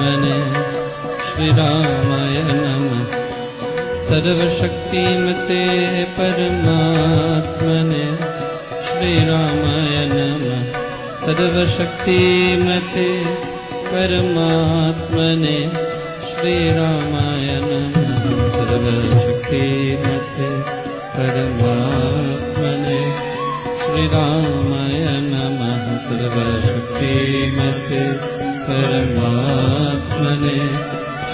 परमात्मने श्रीरामाय नमः। सर्वशक्तिमते परमात्मने श्रीरामाय नमः। सर्वशक्तिमते परमात्मने श्रीरामाय नमः। सर्वशक्तिमते परमात्मने श्रीरामाय नमः। सर्वशक्तिमते परमात्मने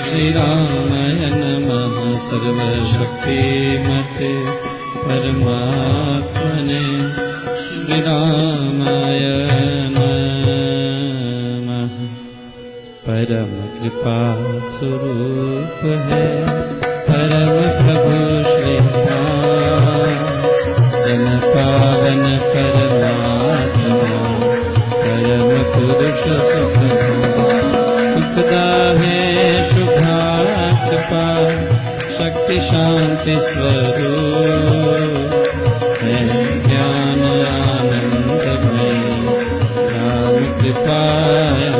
श्रीरामाय नमः। सर्वशक्तिमते परमात्मने श्रीरामाय नमः। परम कृपा स्वरूप है परम प्रभु श्री राम। जन पावन परमात्मा परम पुरुष सुखदा है शुभा कृपा। शक्ति शांति स्वरूप है ज्ञान आनंदमय राम कृपाया।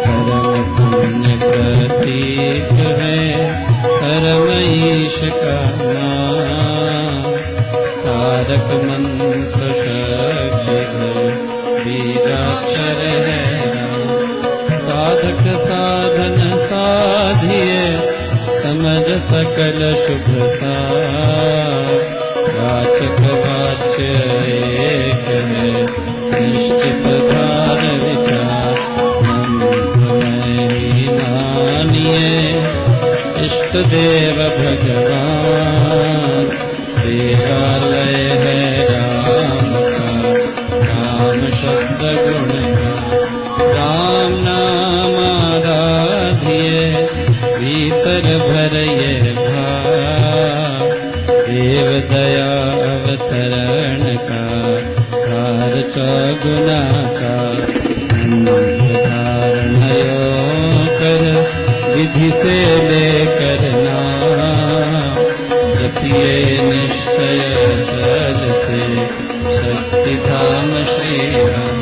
परम पुण्य प्रतीक है परम ईश का नाम। तारक मंत्र शक्ति बीजाक्षर है राम। साधक साधन साधिए समझ सकल शुभ सार। वाचक वाच्य एक है निश्चित धार विचार। मानिए इष्ट देव भगवान। देवालय है राम का राम शब्द गुण का। राम नाम आराधिए भीतर भरिए भाव। देव दया अवतरण का धार चौगुना का। धारणयो कर विधि से लेकर नाम। जपिए निश्चय जल से शक्ति धाम श्री राम।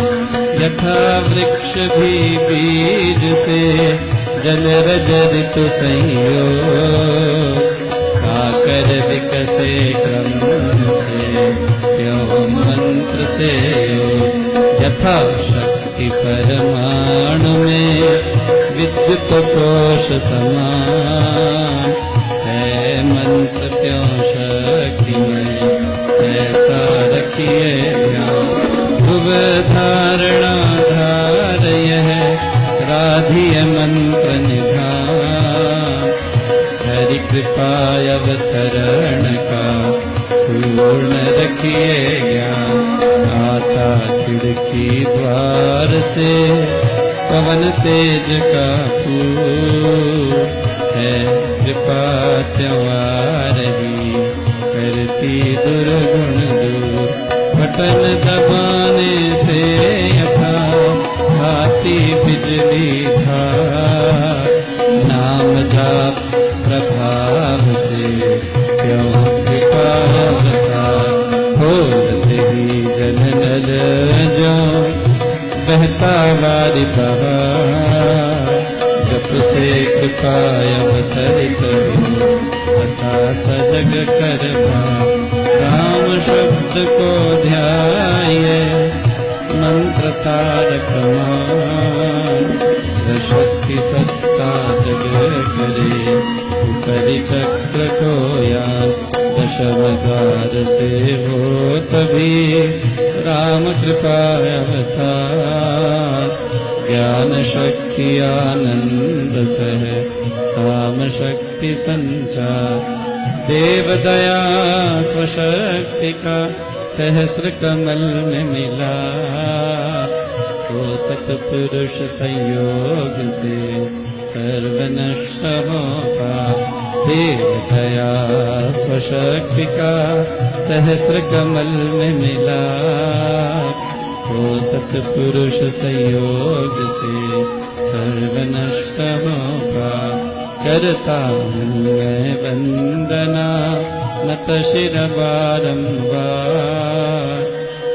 यथा वृक्ष भी बीज से जल रज ऋतु संयोग। खाकर विकसे क्रम से त्यों मंत्र से योग। यथा शक्ति परमाणु में विद्युत कोश समान। है मंत्र त्यों शक्ति में ऐसा रखिए ध्यान। ध्रुव धारणा धार यह राधिय मंत्र निधान। हरि कृपा अवतरण का पूर्ण रखिए ज्ञान। आता खिड़की द्वार से पवन तेज का फूल है। कृपा त्योहार ही करती दुर्गुण दूर। बटन दबाने से यथा भाती बिजली धार। नाम जाप प्रभाव से क्यों कृपा अवतार। खोलते ही जन नल जो बहता वारी बहार। जप से कृपा अवतरित तथा सजग करवा। राम शब्द को ध्याये मंत्र तारक मान। सशक्ति सत्ता जग करे उपरि चक्र को यान। दशम द्वार से हो तभी राम कृपा अवतार। ज्ञान शक्ति आनंद सह साम शक्ति संचार। देव दया स्वशक्ति का सहस्र कमल में मिला। तो सतपुरुष संयोग से सर्व नष्ट होगा। देव दया स्वशक्ति का सहस्र कमल में मिला। तो सतपुरुष संयोग से सर्व नष्ट होगा। करता हूँ मैं वंदना नत शिर बारंबार।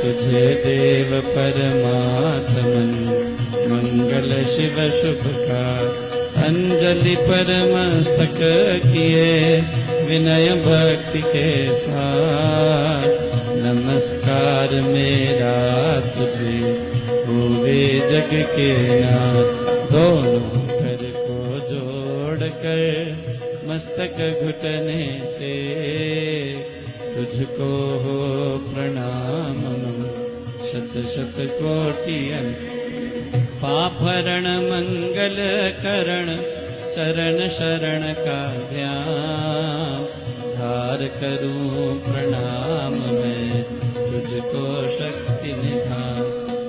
तुझे देव परमात्मन मंगल शिव शुभ का अंजलि पर मस्तक किए विनय भक्ति के साथ नमस्कार मेरा तुझे हुए जग के नाथ। दोनों कर को जोड़ कर मस्तक घुटने ते तुझको हो प्रणाम शत शत कोटि पापहरण मंगल करण चरण शरण का ध्यान धार करूं प्रणाम मैं तुझको शक्ति निधान।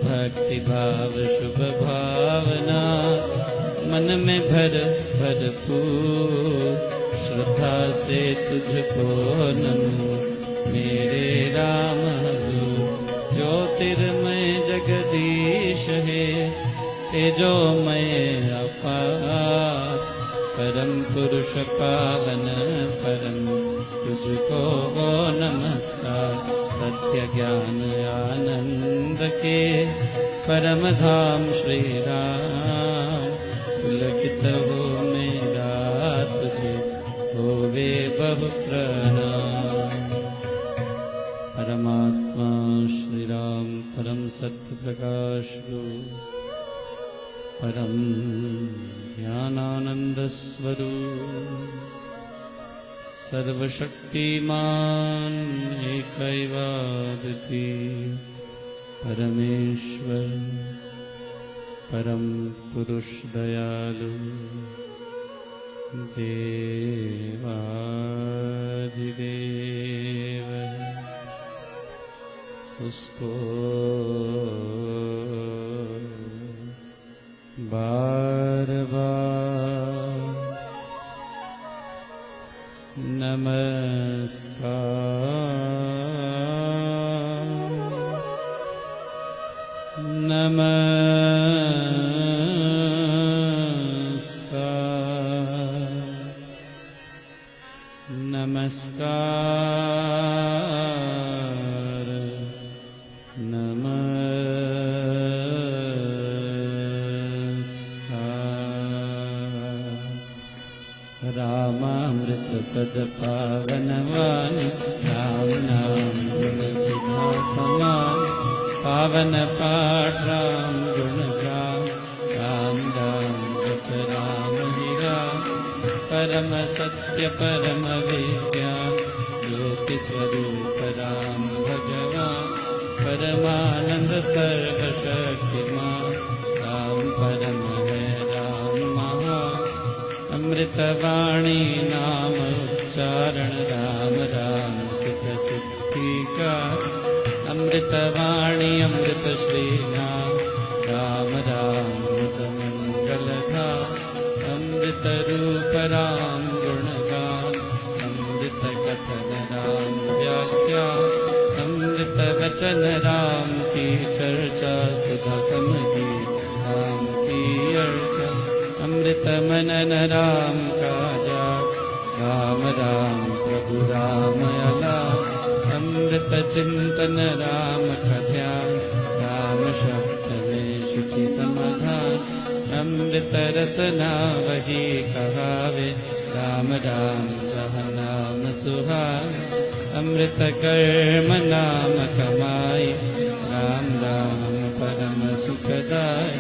भक्ति भाव शुभ भावना मन में भरपूर श्रद्धा से तुझको नमो मेरे राम हजूर। ज्योतिर्मय जगदीश है तेजोमय अपार परम पुरुष पावन परम तुझको हो नमस्कार। सत्य ज्ञान आनंद के परम धाम श्री राम पुलकित हो मेरा तुझे होवे बहु प्रणाम। परमात्मा श्री राम परम सत्य प्रकाश रूप परम ज्ञानानंद स्वरूप सर्वशक्तिमान एकैवाद्वितीय परमेश्वर परम पुरुष दयालु देवाधिदेव उसको बार बार नमस्कार नमस्कार नमस्कार नमस्कार। रामामृत पद पावन वाणी राम नाम गुण सुधा समान पावन पाठ राम गुण गान राम राम जप राम ही राम परम सत्य परम विज्ञान ज्योति स्वरूप राम भगवान परमानंद सर्वशक्तिमान राम परम है राम महान अमृतवाणी नाम उच्चारण राम राम सुख सिद्धि का अमृतवाणी अमृत श्री नाम राम राम अमृत मंगल धाम अमृत रूप राम गुणगान अमृत कथन राम व्याख्या अमृत वचन राम की चर्चा सुधा समझी राम की अर्चा अमृत मनन राम का जाप राम राम प्रभु राम अला अमृत चिंतन राम का ध्यान राम शब्द में शुचि समाधान अमृत रसना वही कहावे राम राम कह नाम सुहाए अमृत कर्म नाम कमाए राम राम परम सुखदाय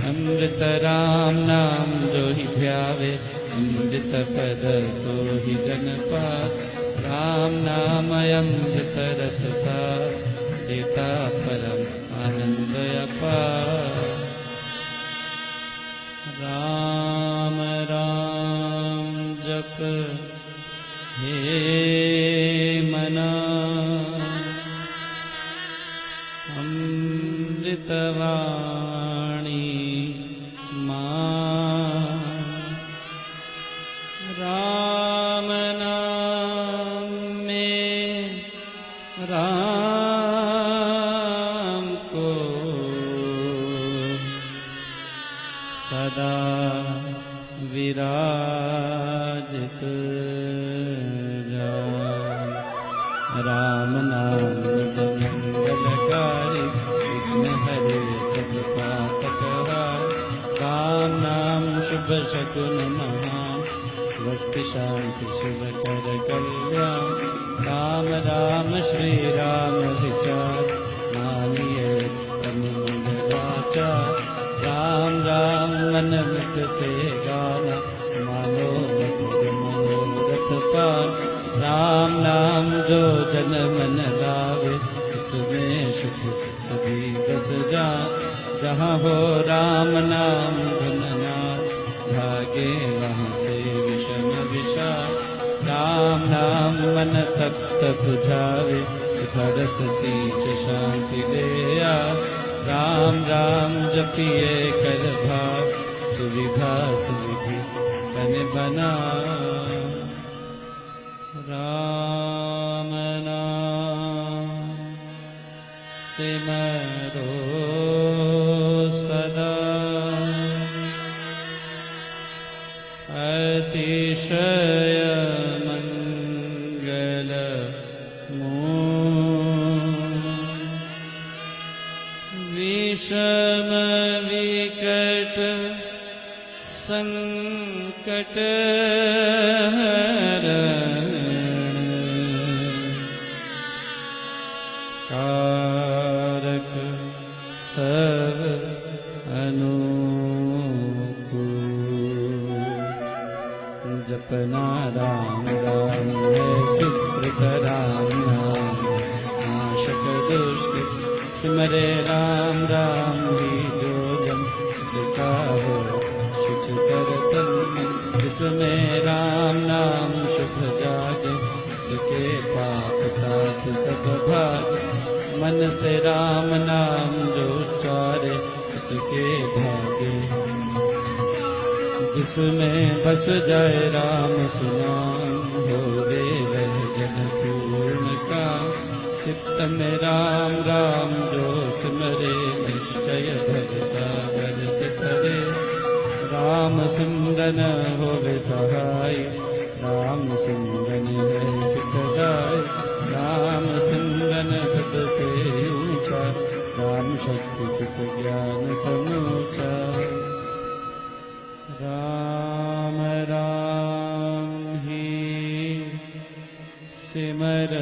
अमृत राम नाम जो ही ध्यावे अमृत पद सो ही जन पाए राम नाम अमृत रस सा देता परम आनंद अपार। राम राम जप हे मना अमृतवाणी मां राम नाम में राम को सदा विराजित जान राम नाम मंगलकारी विघ्न हरे सब पाप कहाय शकुन महान स्वस्ति शांति शुभ कर कल्याण राम राम श्री राम विचार मानिए तन मन वाचार राम राम मन मुख से गाना मानो मधुर मनोरथ पार राम नाम जो जन मन लावे इसमें सुख सभी बस जा जहाँ हो राम नाम गुनना भागे वहाँ से विषम विषाद राम नाम मन तप्त बुझावे रस सींच शांति देया राम राम जपिए कर भाव सुविधा सुविधि बन बना राम नाम सिमरो सदा अतिशय मंगल विषम विकट संकट कारक सब अनुकूल जपना राम राम है सुकृत राम नाम नाशक दुष्ट सिमरे राम राम ही जो जन सिखा हो शुच कर तन जिसमें राम नाम शुभ जागे उसके पाप ताप सब भाग मन से राम नाम जो उच्चारे उसके भागे जिसमें बस जाए राम सुनाम होवे वह जन पूर्ण का चित्त में राम राम जो सिमरे निश्चय भव सागर से तरे राम सिमरन होवे सहाय राम सिमरन है सुखदाय राम सिमरन सबसे ऊंचा राम शक्ति सुख ज्ञान समूचा राम राम ही सिमर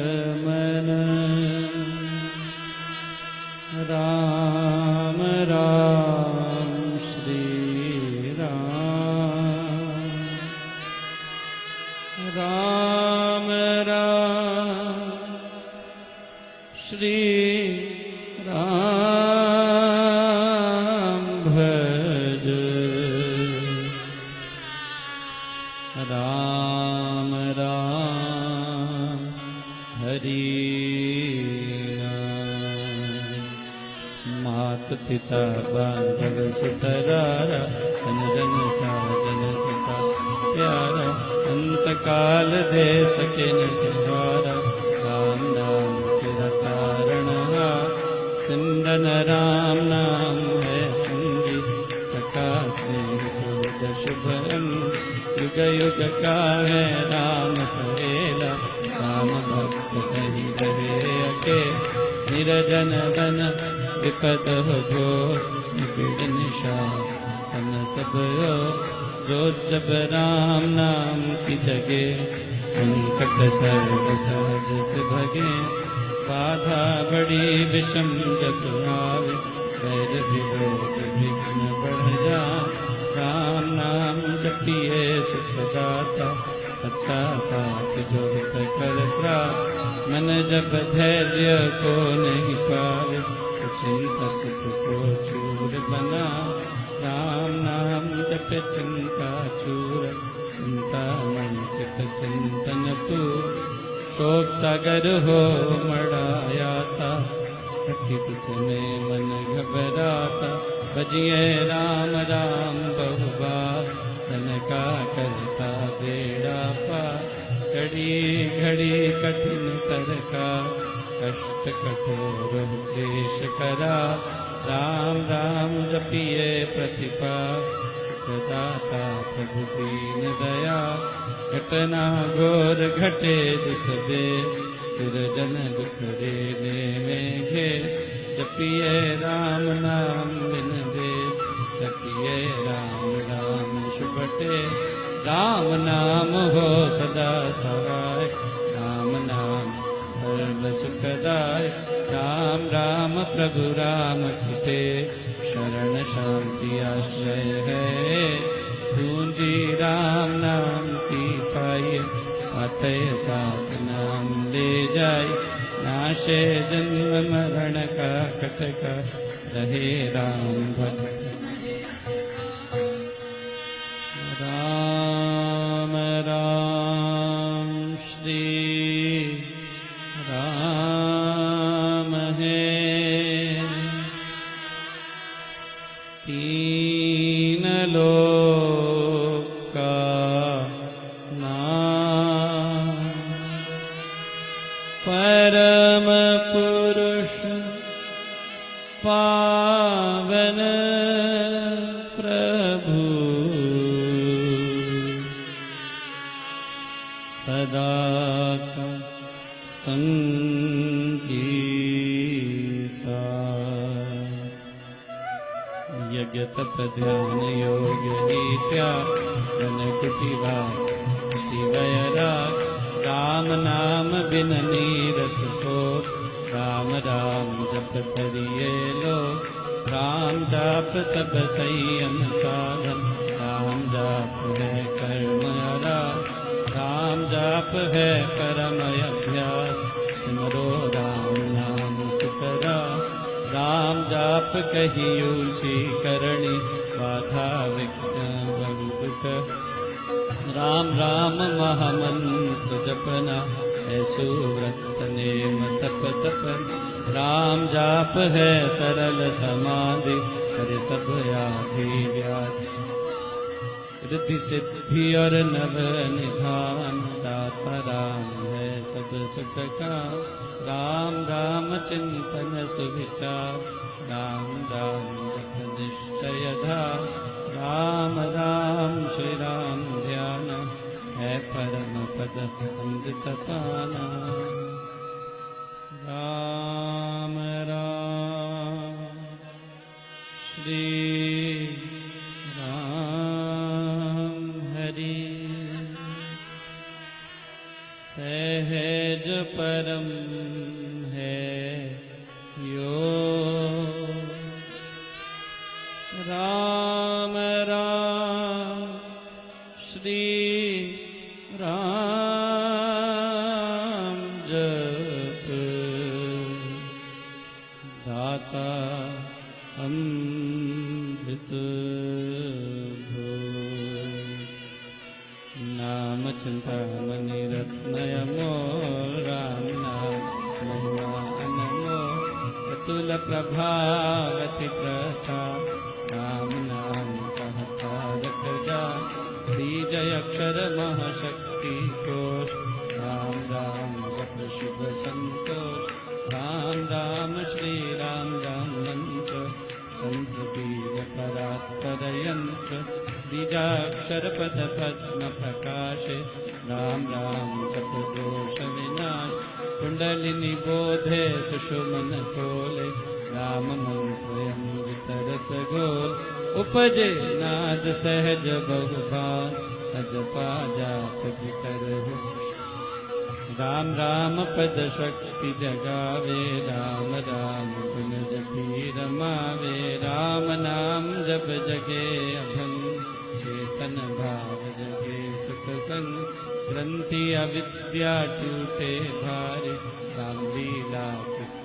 मन राम राम श्री राम राम राम श्री राम भज राम राम हरि मात पिता बांधव सुतरारा धन जन साजन सता प्यारा अंत काल दे सके न सहारा राम नाम तेरा कारण सिमरन राम नाम है संगी सखा स्नेह सुध शुभ युग युग का है राम सहेला राम भक्त कहीं रहे अके निरजन धन विपद हो जो निबिड़ निशान तन सब हो जो जब राम नाम की जगे संकट सर्व सहज से भगे बाधा बड़ी विषम जब आवे वैर विरोध विघ्न बढ़ जा राम नाम जपिए सुखदाता सच्चा साथ जो कर मन जब धैर्य को नहीं पावे तो चिंता चित्त को चूर बना राम नाम जप चिंता चूर चिंता मन चित चिंतन तू शोक सागर हो मड़ायाता कथि दुख में मन घबराता बजिए राम राम बहुबार तन का करता बेड़ा पार घड़ी घड़ी कठिन तरका कष्ट कठोर देश करा राम राम जपिए प्रतिपा सुखदाता प्रभु दीन दया घटना घोर घटे जिसबे फिर जन दुख देने में घे जपिए राम नाम बिन दे जपिए राम राम शुभ छूटे। राम नाम हो सदा सहाय, राम नाम सर्व सुखदाय। राम राम प्रभु राम कृपे, शरण शांति आश्रय है। पूंजी राम नाम की पाई, अतय साथ नाम ले जाय। नाशे जन्म मरण का कटका, रहे राम भक्त। राम राम श्री राम है, तीन लोक का नाम। परम पुरुष पावन प्रभु, सदा का संगी सार। यज्ञ तप ध्यान योग नीत्या, वन कुटी वास अति वैराग। राम नाम बिन नीरस हो, राम राम जप करिए लोग। राम जाप सब संयम साधन, राम जाप है कर्म आराध। राम जाप है परम अभ्यास, सिमरो राम नाम सुखरास। राम जाप कही ऊंची करणी, बाधा विघ्न बहु दुख। राम राम महामंत्र जपना, ऐसो व्रत नेम तप तपन। राम जाप है सरल समाधि, करे सब आदि व्याधि। रिद्धि सिद्धि और नव निधान, दाता राम है सब सुख का। राम राम चिंतन सुविचार, राम राम जप निश्चय धार। राम राम श्री राम ध्यान, है परम पद अमृत पाना। राम राम श्री राम हरि, सहज परम है योग। राम राम श्री राम जप, दाता अमृत भोग। नाम चिंतामणि रत्नय मोर, राम नाम महिमा अनमोल। अतुल प्रभावति प्रथा, राम नाम कहता रख जा। बीजय अक्षर महाशक्ति कोश, राम राम जप शुभ संतोष। राम राम श्री राम राम मंत्र, तंत्र बीज परात्पर यंत्र। बीजाक्षर पद पद्म प्रकाशे, राम राम जप दोष विनाश। कुंडलिनी बोधे सुषुमन खोले, राम मंत्र अमृत रस घोल। उपजे नाद सहज बहुभान, अजपा जाप करहु। राम राम पद शक्ति जगावे, राम राम गुण जपी रमावे। राम नाम जप जगे अभंग, चेतन भाव जगे सुख संग। ग्रंथि अविद्या टूटे भारी, राम लीला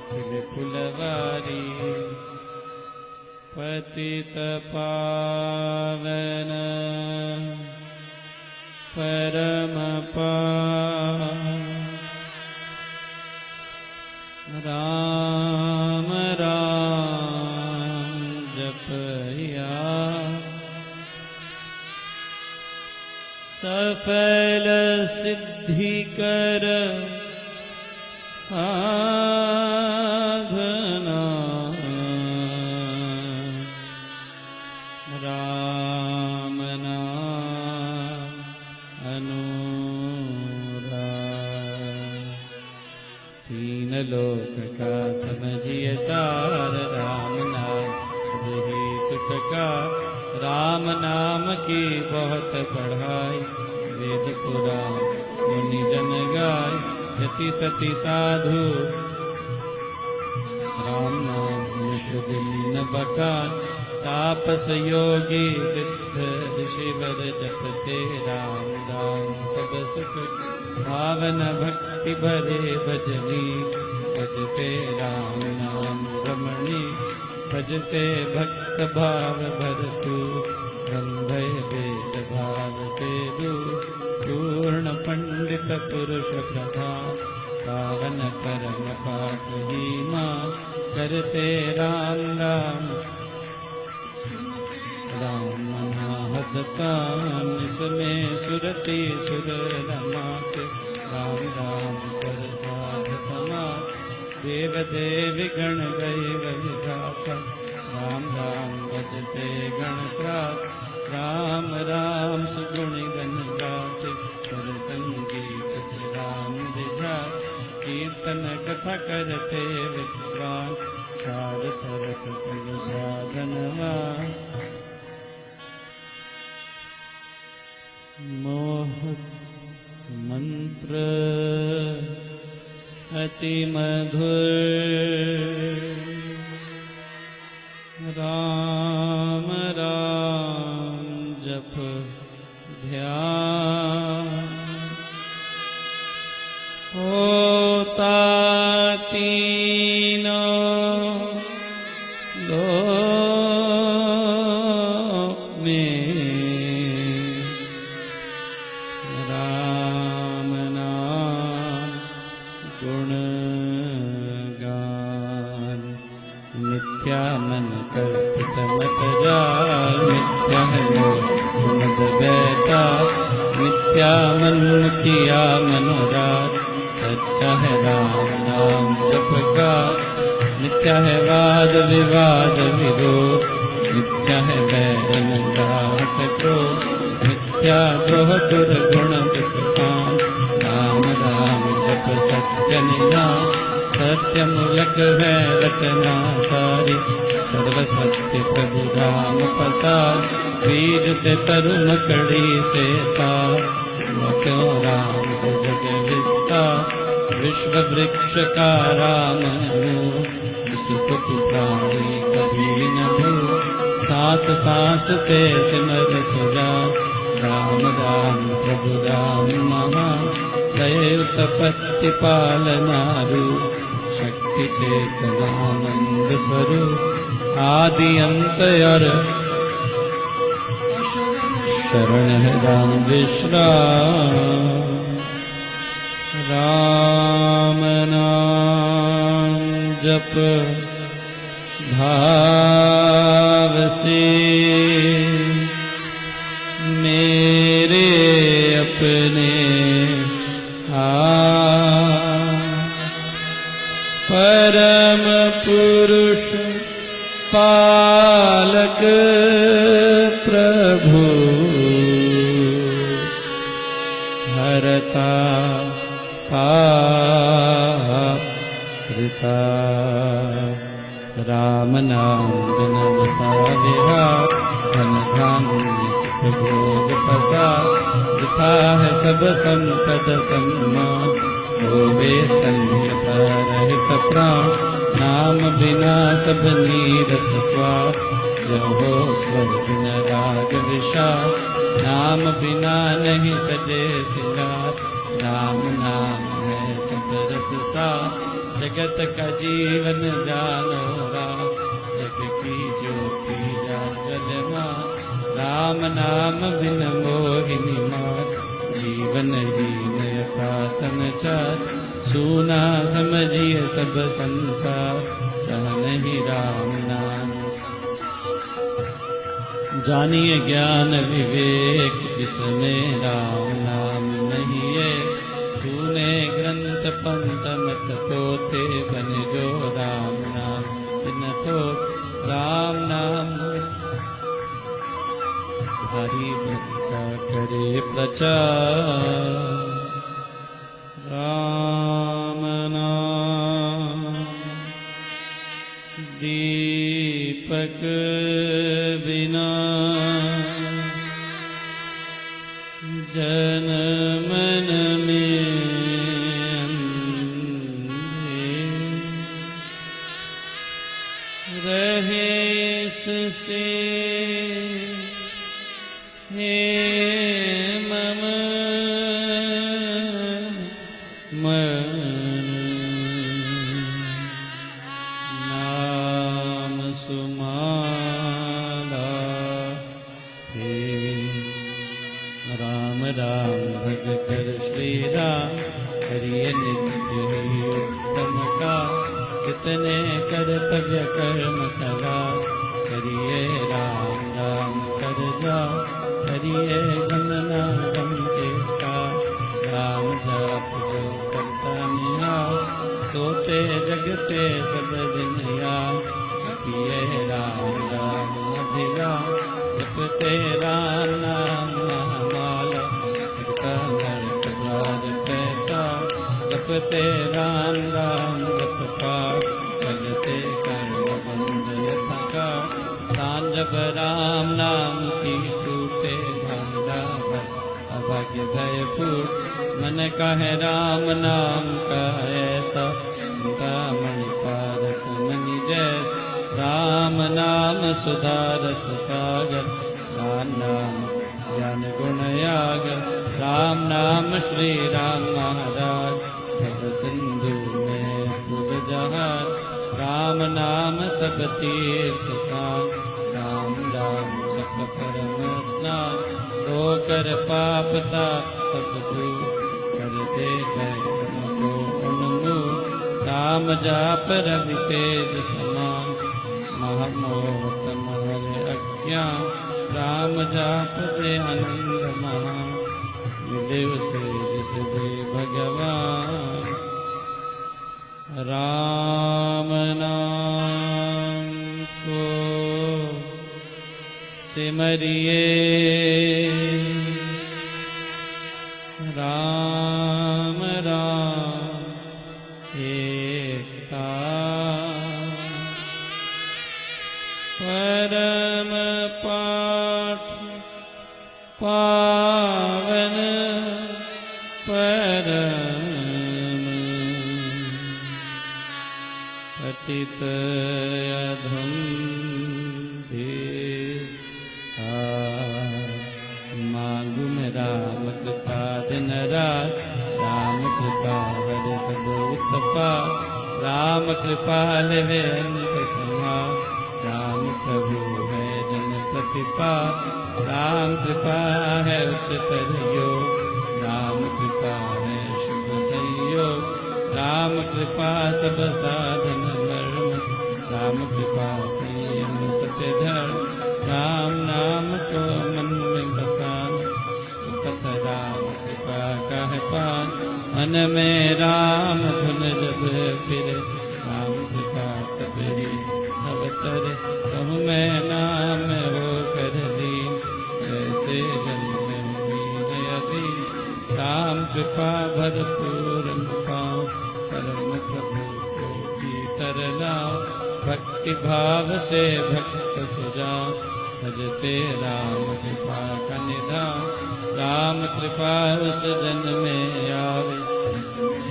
खिल फुलवारी। पतित पावन परम पावन, राम राम जपया। सफल सिद्धि कर साधना, राम नाम अनुराग। तीन लोक का समझिए सार, राम नाम सब ही सुख का। राम नाम की बहुत पढ़ाई, वेद पुराण मुनि जन गाय, यति सति साधु राम नाम दिन बखान, तापस योगी सिद्ध ऋषिवर जपते राम राम सब सुख, भावन भक्ति भरे भजनी, भजते राम नाम रमणी, भजते भक्त भाव भरतु, ब्रह्मय वेद भाव से दूर, पूर्ण पंडित पुरुष प्रधान, पावन कर्म पाप ही मां, करते राम राम राम नाहद कान, इसमें सुरति सुर रमात, राम राम सर साध समात, देव देव गण गए विधाता, राम राम भजते गण त्रात, राम राम सुगुण गण गाते, सर संगीत से राम रिझात, कीर्तन कथा करते विद्वान, सार सरस सज साधनवान, मोहक मंत्र अति मधुर, राम राम जप ध्यान, होता तीनों लोक में, राम नाम गुणगान, मिथ्या मन कल्पित मत जाल, मिथ्या है मद बैठा, मिथ्या मन किया मनोराथ, सच्चा है राम नाम जप का, मिथ्या है वाद विवाद विरोध, मिथ्या है बैरन घात क्रोध, मिथ्या द्रोह दुर्गुण दुष्काम, राम राम जप सत्य निधान, सत्य मूलक है रचना सारी, सर्व सत्य प्रभु राम पसार, बीज से तरु मकड़ी से तार, क्यों राम से जग विस्तार, विश्व वृक्ष का राम रूप, सुख प्राणी कभी न भूल, सांस सांस से सिमर सुजा, राम राम प्रभु राम महान, दया तपत्ति पालना रूप, शक्ति चेतनानंद स्वरूप, आदि अंत और शरण है राम विश्राम, राम नाम जप भाव से, मेरे अपने परम पुरुष पालक प्रभु, हरता पाप कृता, राम नाम बिनता विहार, धन धान्य सुख भोग प्रसाद, वृथा है सब संपद सम्मान, होवे तन्यता प्राण, नाम बिना सब नीरस स्वाद, जो हो स्वर्ग राग विषाद, नाम बिना नहीं सजे सिंगार, राम नाम है सब रस सार, जगत का जीवन जानो राम, जग की ज्योति जाचल मां, राम नाम बिन मोहिनी मात, जीवन ही नयता तन चार, सुना समझिए सब संसार, कह नहीं राम नाम, जानिए ज्ञान विवेक जिसमें राम नाम नहीं है, सुने ग्रंथ पंथ मत पोते, बन जो राम नाम बिन तो, राम नाम हरि भक्त करे प्रचार, राम नाम दीपक बिना जन मन में अंधे रहे इससे हे मम मन नाम सुमाला हे राम राम भज कर श्री राम हरिय नित्य ही उत्तम का कितने कर्तव्य कर्म करा हरिये राम राम कर जा हरिये गमना गम के का राम जाप जो करता निहार सोते जगते सब दिन यार जपिए राम राम अधिरा जपते राम नाम महामाला जपता जपते राम राम जप पाठ चलते कर्म बंद यथा तान जब राम नाम की टूटे भांडा भर अभाग्य भय फूट मन का है राम नाम का ऐसा चिंतामणि पारस मणि जैस राम नाम सुधा रस सागर राम नाम ज्ञान गुण यागर राम नाम श्री राम महाराज भव सिंधु में पुर जहाज राम नाम सब तीर्थ स्नान राम राम जप परम स्नान दो कर पाप ताप सब दूर कर दे बैकुंठ को उन्मूल राम जाप रवि तेज समान महामोहतम हरे अज्ञान राम जाप दे आनंद महा मिले उसे जिस जी भगवान राम नाम को सिमरिए राम राम एकता परम पाठ पावन परम पतित अधम मांगू में राम कृपा दिन रात राम कृपा हर सब उत्पा राम कृपा लेवे अंत समा राम प्रभु है जन प्रतिपा राम कृपा है उच्चतर योग राम कृपा है शुभ संयोग राम कृपा सब साधन धर्म राम कृपा संयम सत्य धर्म राम नाम को मन में बसान सुखत राम कृपा का है पान मन में राम धुन जब फिर राम कृपा कबरी अवतर कहूँ मैं नाम हो कर दी ऐसे जन्म हुई यदि राम कृपा भरपूर पाओ परम प्रभु को की तरला भक्ति भाव से भक्त सुजा भजते राम कृपा का निधान राम कृपा उस जन में आवे जिसमें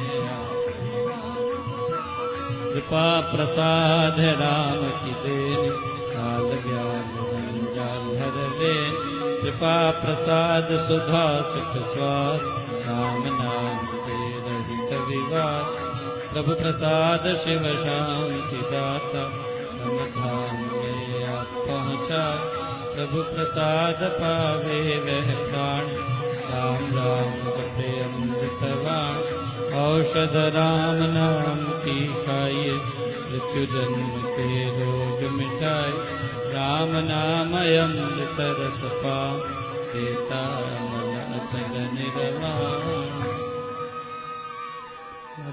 कृपा प्रसाद है राम की देन काल ज्ञान जंजाल हर ले कृपा प्रसाद सुधा सुख स्वाद राम नाम दे रहित विवाद प्रभु प्रसाद शिव शांति दाता हम धाम में आप पहुँचा प्रभु प्रसाद पावे वह प्राण राम राम जपे अमृतवान औषध राम नाम की खाइए मृत्यु जन्म के रोग मिटाए राम नाम अमृत रस पान देता मन अचल निर्वाण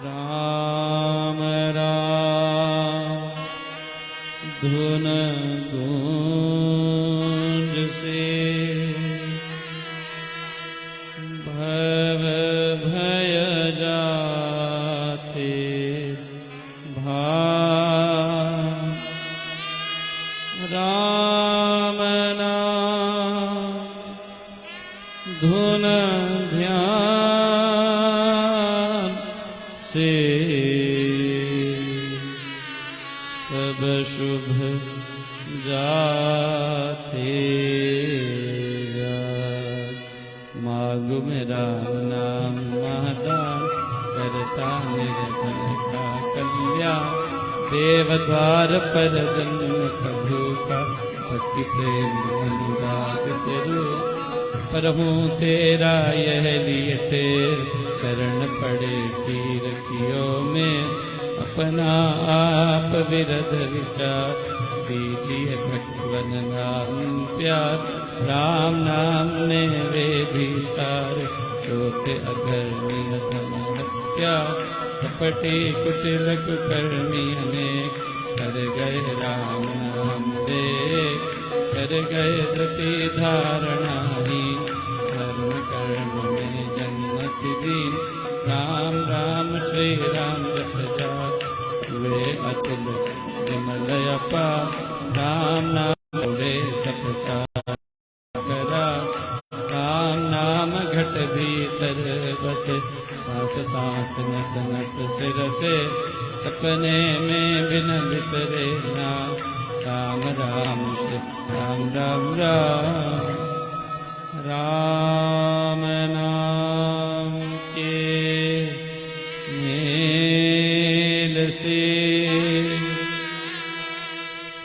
राम राम धुन गूंज से भव भय जाते भाग राम नाम धुन मन ध्यान से सब शुभ जाते जात। मांगो में राम नाम महादान, करता निर्धन का कल्याण। देव द्वार पर जन्म कभू का, भक्ति प्रेम अनुराग से रूप। प्रभु तेरा यह लिए तेर, चरण पड़े पीर कियो में। अपना आप विरध विचार, दीजिए भगवन नाम प्यार। राम नाम ने वे भीतर, चौथे अधर्मी अधम हत्या। कपटी कुटिल कुकर्मी अनेक, कर गए राम नाम दे। कर गए धृति धारणाही, धर्म कर्म में जन्मत दीन। राम राम श्री राम जप जात, वे अतुल विमल अपार। राम नाम वे सब सागरा, राम नाम घट भीतर बसे। सांस सांस नस नस सिर से, सपने में बिन बिसरे नाम। राम राम श्री राम राम राम। राम नाम के मेल से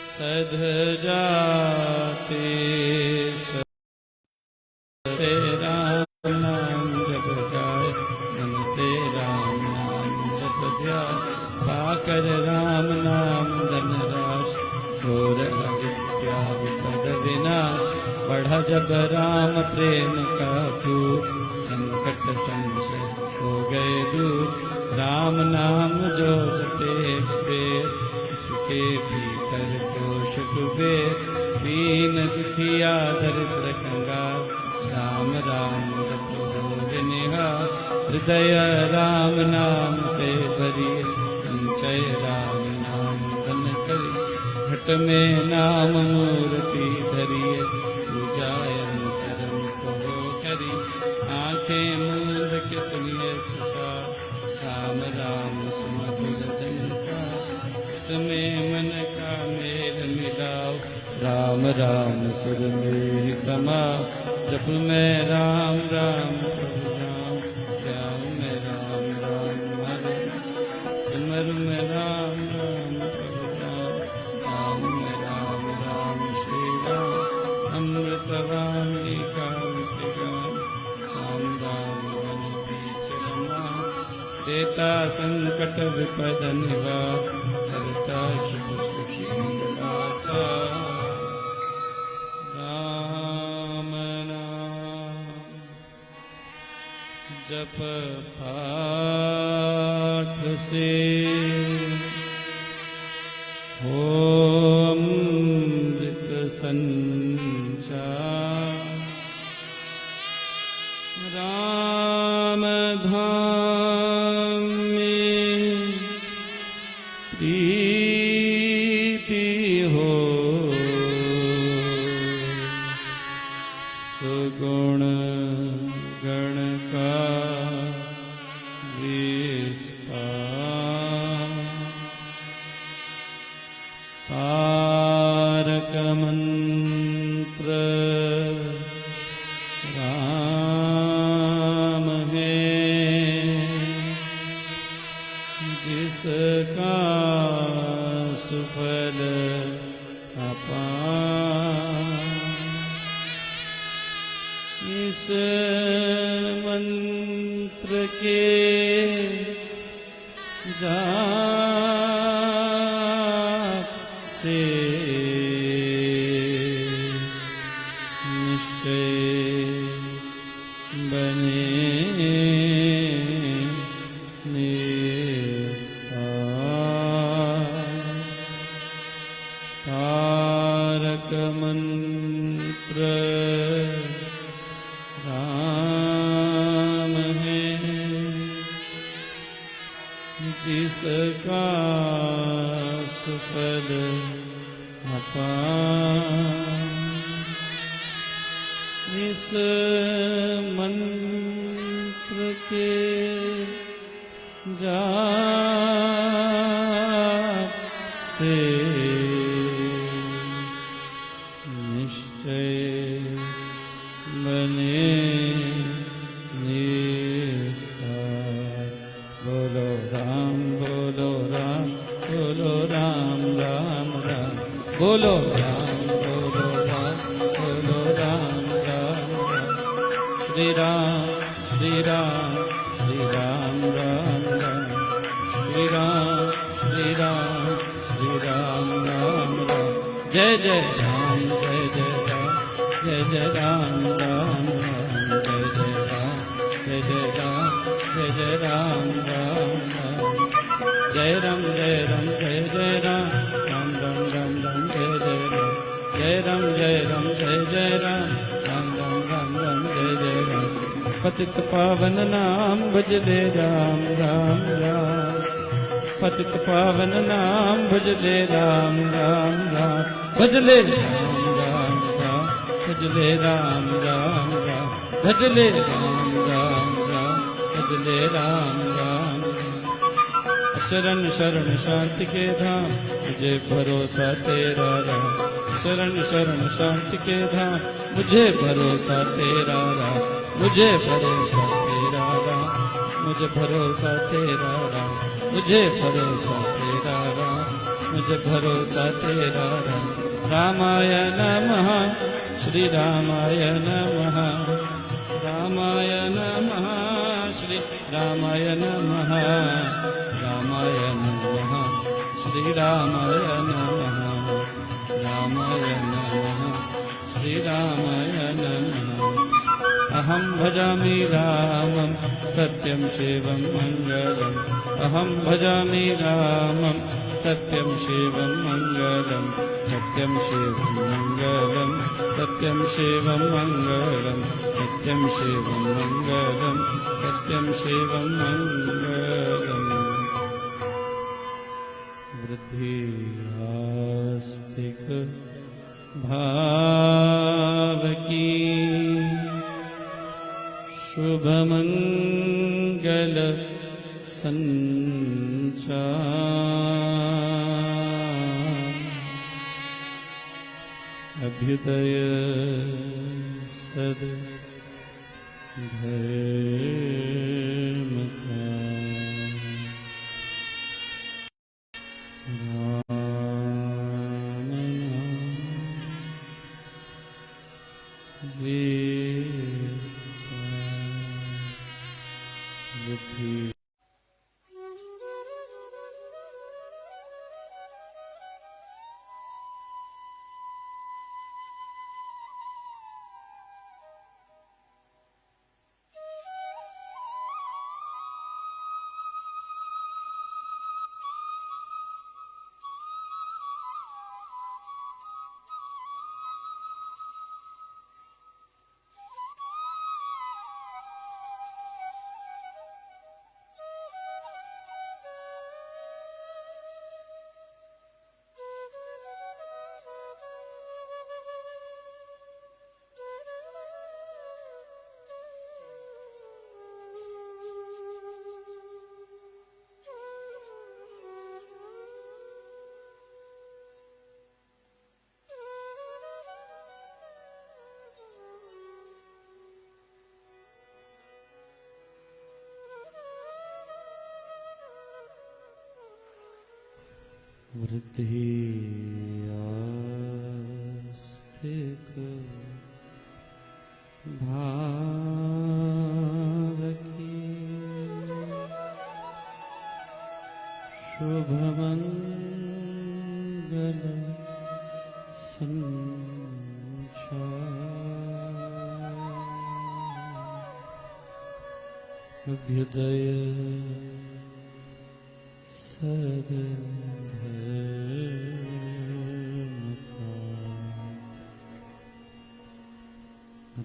सध जाते सते। राम नाम जप जाए, मन से राम नाम जप ध्यान। पाकर राम नाम धन राश, घोर अविद्या विपद विनाश। बढ़ा जब राम प्रेम का दूत, संकट संशय हो गए दूर। राम नाम जो जपे बेर, उसके भीतर दोष कुबेर। दीन दुखिया दरिद्र कंगाल, राम राम जपो निहार। हृदय राम नाम से भरिए, संचय राम नाम धन करिए। घट में नाम मूर्ति धरिए, पूजायन करम को करी। आंखें मूंद के सुनिए सका, राम राम सुमधुर जनता। उसमें मन का मेल मिलाओ, राम राम सुर में समा। जप में राम राम प्रभु राम, ध्यान में राम राम हरे। सिमर में राम राम प्रभु राम, नाम में राम राम श्री राम। अमृत वाणी कांति गान, राम राम वन बीच रमान। देता संकट विपद निवार, करता शुभ सुखी मंगलाचार। राम नाम जप पाठ से हो अमृत संचार। राम धाम में प्रीति हो, सुगुण गण का विस्तार। तारक मंत्र राम है, जिसका सुफल अपार। इस मंत्र के जाप से निश्चय बने निस्तार। तारक मंत्र राम है, जिसका सुफल अपार। इस मंत्र के जाप से निश्चय बने निस्तार। बोलो राम बोलो राम बोलो राम राम राम बोलो राम बोलो राम बोलो राम राम राम। श्री राम श्री राम श्री राम राम राम। श्री राम श्री राम श्री राम राम राम। जय जय राम जय जय राम जय जय राम राम राम। जय जय राम जय जय राम जय जय राम राम राम। जय राम जय राम जय जय राम राम राम राम राम। जय जय राम जय राम जय राम जय जय राम राम राम राम राम। जय जय राम। पतित पावन नाम भजले राम राम राम। पतित पावन नाम भजले राम राम राम। भजले राम राम राम भजले राम राम राम। भजले राम राम राम भजले राम राम। शरण शरण शांति के धाम मुझे भरोसा तेरा राम। शरण शरण शांति के धाम मुझे भरोसा तेरा राम। मुझे भरोसा तेरा राम मुझे भरोसा तेरा राम। मुझे भरोसा तेरा राम मुझे भरोसा तेरा राम। रामाय नमः श्री रामाय नमः। रामाय नमः श्री रामाय नमः। रामाय नमः श्री रामाय नमः। रामाय नमः श्री रामाय नमः। अहं भजामि रामं सत्यं शिवं मङ्गलम्। अहं भजामि रामं सत्यं शिवं मङ्गलम्। सत्यं शिवं मङ्गलम् सत्यं शिवं मङ्गलम्। सत्यं शिवं मङ्गलम् सत्यं शिवं मङ्गलम्। वृद्धि आस्तिक भाव की शुभ मंगल संचार। अभ्युदय सद धर्म का। राम नाम विस्तार। बुद्धि वृद्धि आस्तिक भाव की शुभ मंगल संचार। अभ्युदय सदधर्म का।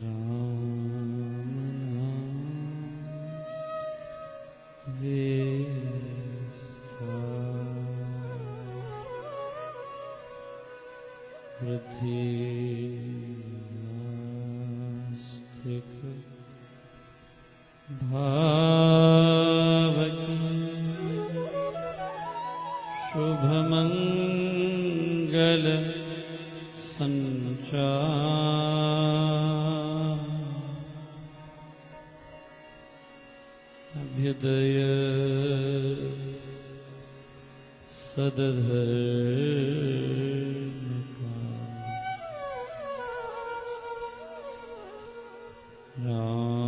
राम नाम विस्तार। वृद्धि आस्तिक भावकी शुभमंगल संचार अभ्युदय सदधर्म का राम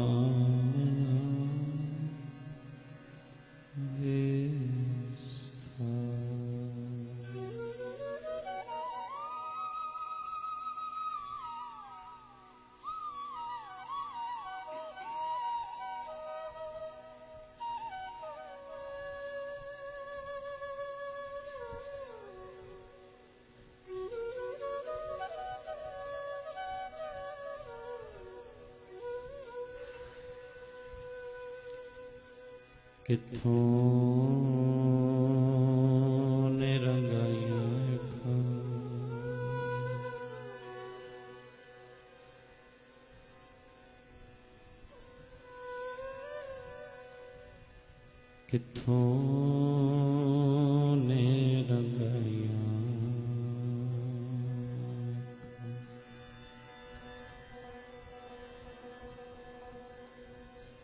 कित्थों ने रंगाइया अखां कित्थों ने रंगाइया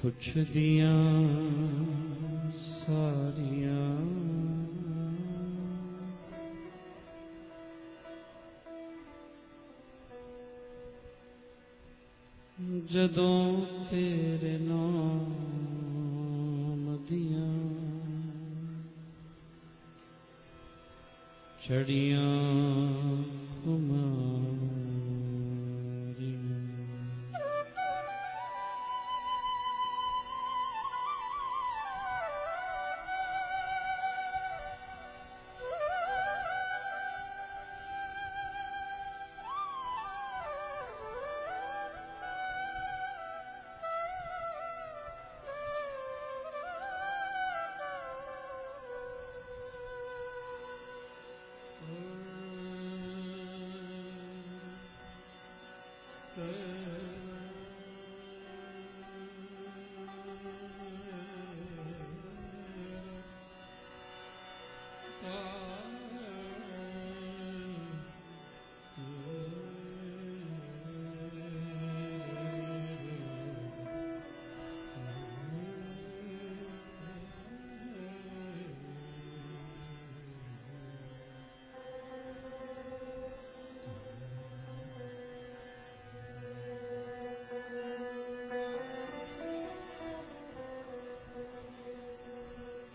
पुछ दियां सारियां जदों तेरे नाम दियां चढ़ियां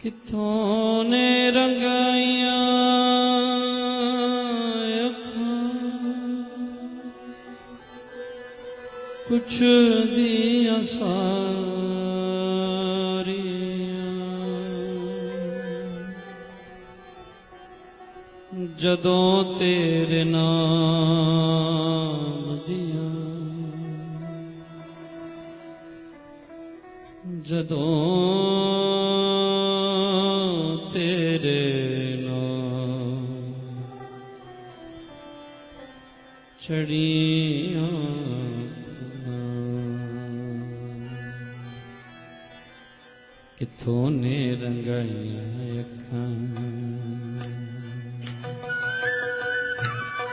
कित्थों ने रंगाइया अखां कुछ दियां सारियां जदों तेरे नाम दियां जदों तेरे नाम चढ़ियां कित्थों ने रंगाइया अखां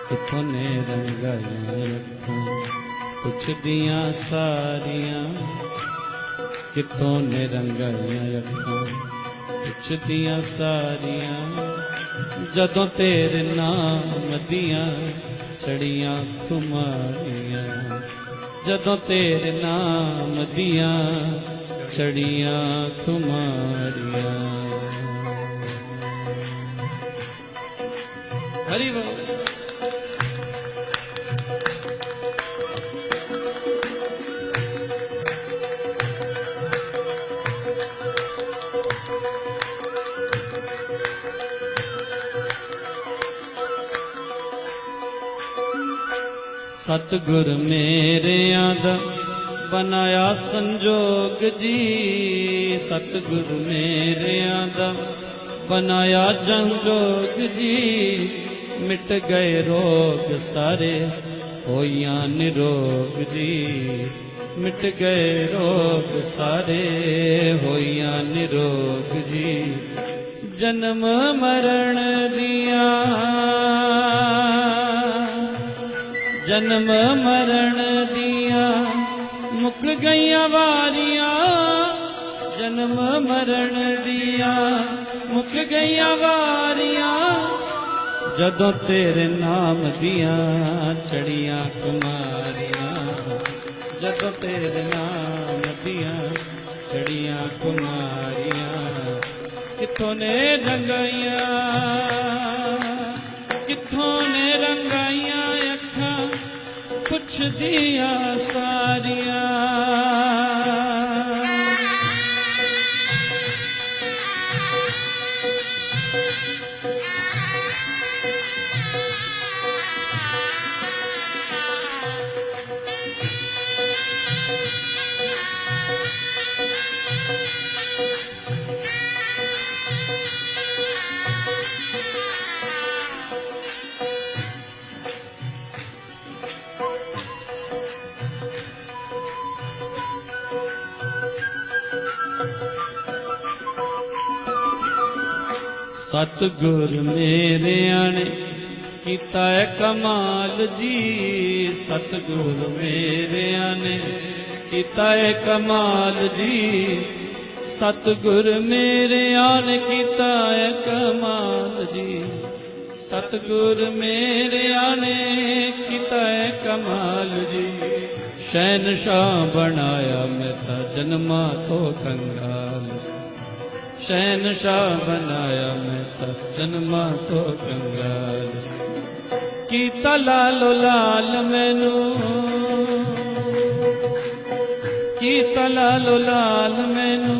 कित्थों ने रंगाइया अखां कुछ दियां सारियां कित्थों ने रंगाइया अखां कुछ दियां सारियां जदों तेरे नाम दियां चढ़ियां खुमारियां जदों तेरे नाम दियां चढ़ियां खुमारियां हरि बोल। सतगुर मेरे आदा बनाया संजोग जी सतगुर मेरे आदा बनाया संजोग जी मिट गए रोग सारे होइया निरोग जी मिट गए रोग सारे होइया निरोग जी। जन्म मरण दिया जन्म मरण दिया मुक गईया वारियां। जन्म मरण दिया मुक गईया वारियां। जदों तेरे नाम दिया चढ़िया कुमारियां। जदों तेरे नाम दिया चढ़िया कुमारियां। किथों ने रंगाइया किथों ने रंगाइया अखां पुछ दिया सारियां। सतगुर मेरे आने कीता है कमाल जी। सतगुर मेरे आने कीता है कमाल जी। सतगुर मेरे आने कीता है कमाल जी। सतगुर मेरे आने कीता है कमाल जी। शहनशाह बनाया मैं था जन्मा तो कंगाल। शहनशाह बनाया मैं तब जन्मा तो कंगाल। कीता लालो लाल मैनू कीता लालो लाल मैनू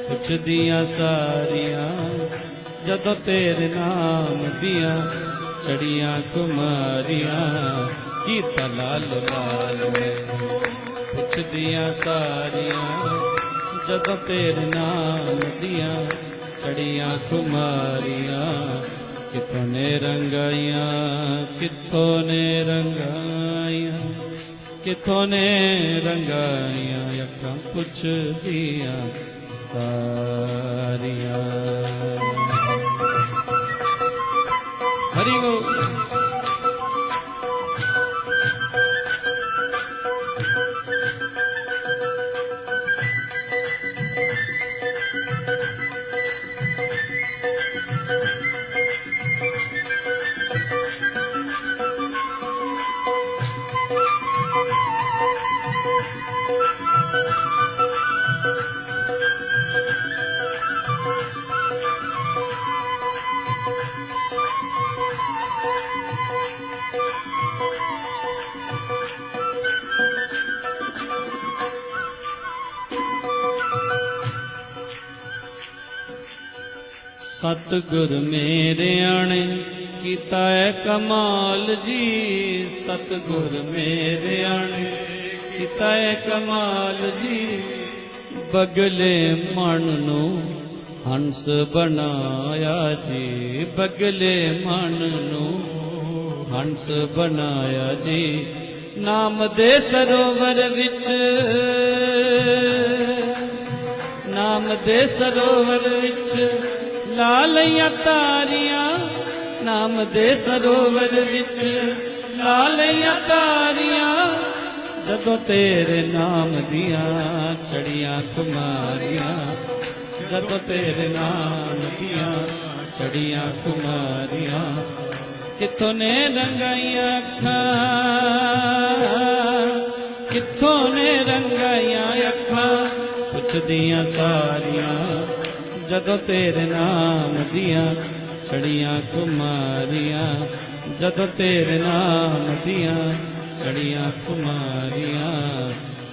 पुछ दिया सारियां। जदों तेरे नाम दिया चढ़िया कुमारियां। कीता लालो लाल मैनू पुछ दिया सारियां। जदों तेरे नाम दिया चढ़िया कुमारियां। किथों ने रंगाइया किथों ने रंगाइया किथों ने रंगाइया अखां पुछ दिया सारियां। हरि बोल। सतगुर मेरे आने कीता है कमाल जी। सतगुर मेरे आने कीता है कमाल जी। बगले मन नू हंस बनाया जी। बगले मन नू हंस बनाया जी। नाम दे सरोवर विच नाम दे सरोवर विच ला लईया तारियां। नाम दे सरोवर विच ला लईया तारियां। जदों तेरे नाम दिया चढ़िया कुमारियां। जदों तेरे नाम दिया चढ़िया कुमारियां। किथों ने रंगाइया अखां किथों ने रंगाइया अखां पुछ दिया सारियां। जदों तेरे नाम दिया चढ़िया कुमारियां। जदों तेरे नाम दिया चढ़िया कुमारियां।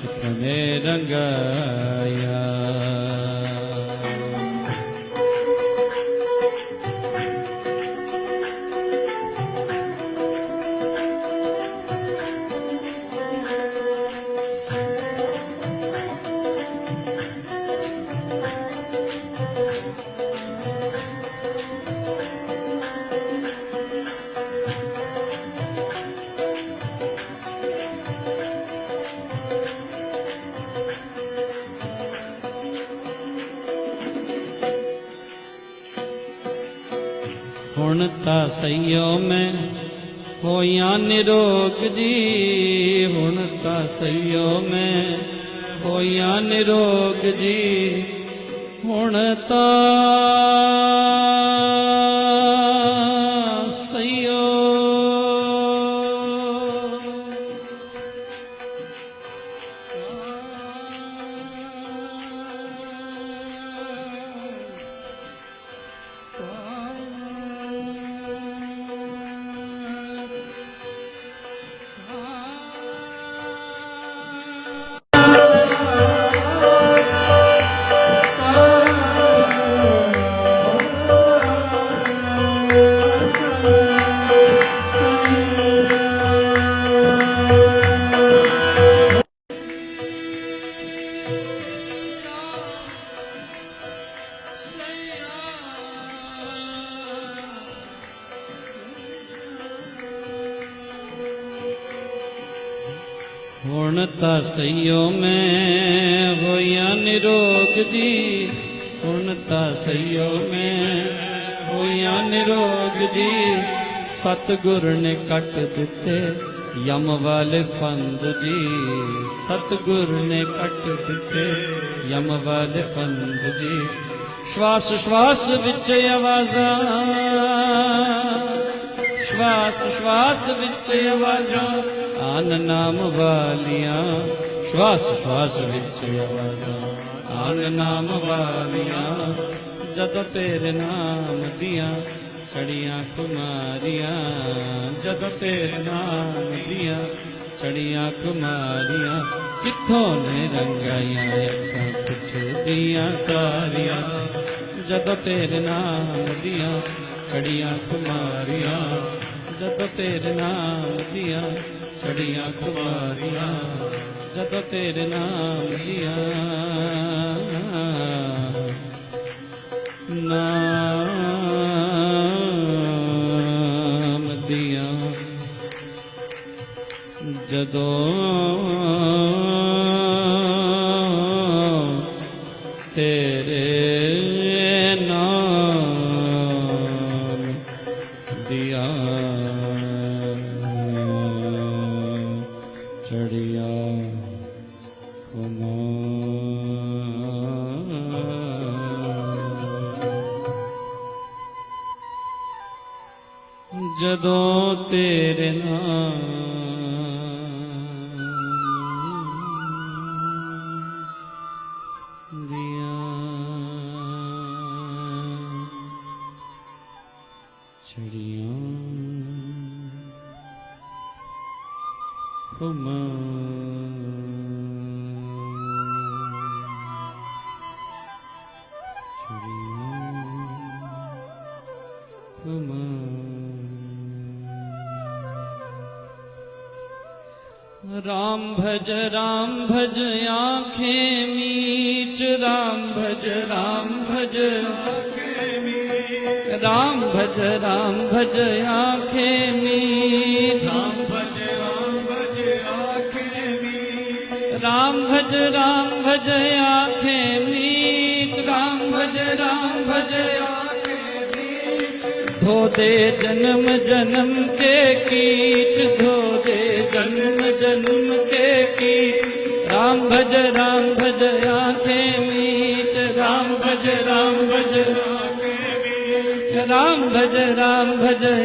किथों ने रंगाया। हुण ता सैयो में होया निरोग जी, हुण ता सैयो में होया निरोग जी, हुण ता सैयो हुण ता सैयो में होया निरोग जी, हुण ता सैयो में होया निरोग जी, सतगुर ने कट दिते यम वाले फंद जी, सतगुर ने कट दिते यम वाले फंद जी। श्वास श्वास विच आवाज़ां, श्वास श्वास विच आवाज़ां आन नाम वालियां, श्वास श्वास विच आवाज़ां आन नाम वालियां, जद तेरे नाम दियां चढ़ियां कुमारियां, जद तेरे नाम दियां चढ़ियां कुमारियां, कित्थों ने रंगाइयां अखां पिछ दियां सारियां, जद तेरे नाम दियां चढ़ियां कुमारियां, जद तेरे नाम दियां चढ़ियां कुमारियां, जद तेरे नाम दियां नाम दियां, जदों तेरे नाम दियां चढ़िया जदों तेरे नाम दिया चढ़िया राम भज आँखें मीच, राम भज राम भज आँखें मीच, राम भज आँखें मीच, राम भज आँखें मीच, राम भज आँखें मीच, धो दे जन्म जन्म के कीच, धो दे जन्म जन्म के कीच, राम भज आँखें मीच, राम भज राम भज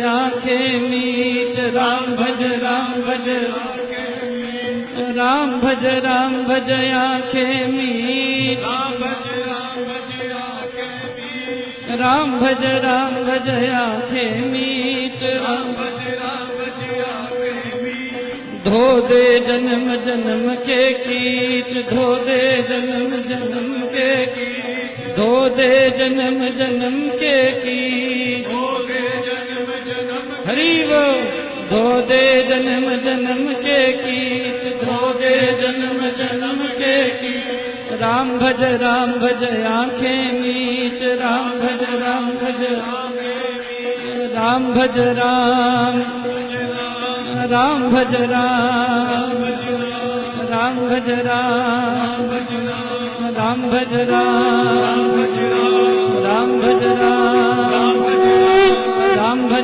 आँखें मीच, राम भज राम भज आँखें मीच, राम भज आँखें मीच, धो दे जन्म जन्म के कीच, धो दे जन्म जन्म के कीच, धो दे जन्म जन्म के कीच, हरि वो धो दे जन्म जन्म के कीच, धो दे जन्म जन्म के कीच, राम भज आँखें मीच, राम भज राम भज राम भज राम भज राम भज राम भज राम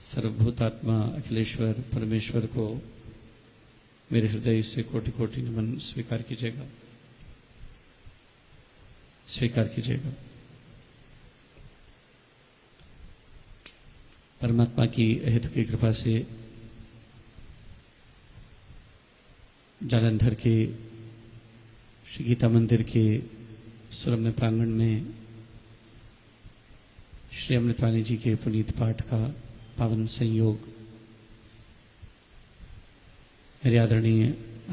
सर्वभूतात्मा अखिलेश्वर परमेश्वर को मेरे हृदय से कोटि कोटि नमन स्वीकार कीजिएगा, स्वीकार कीजिएगा। परमात्मा की अहेतु की कृपा से जालंधर के श्री गीता मंदिर के सुरम्य प्रांगण में श्री अमृतवाणी जी के पुनीत पाठ का पावन संयोग मेरे आदरणीय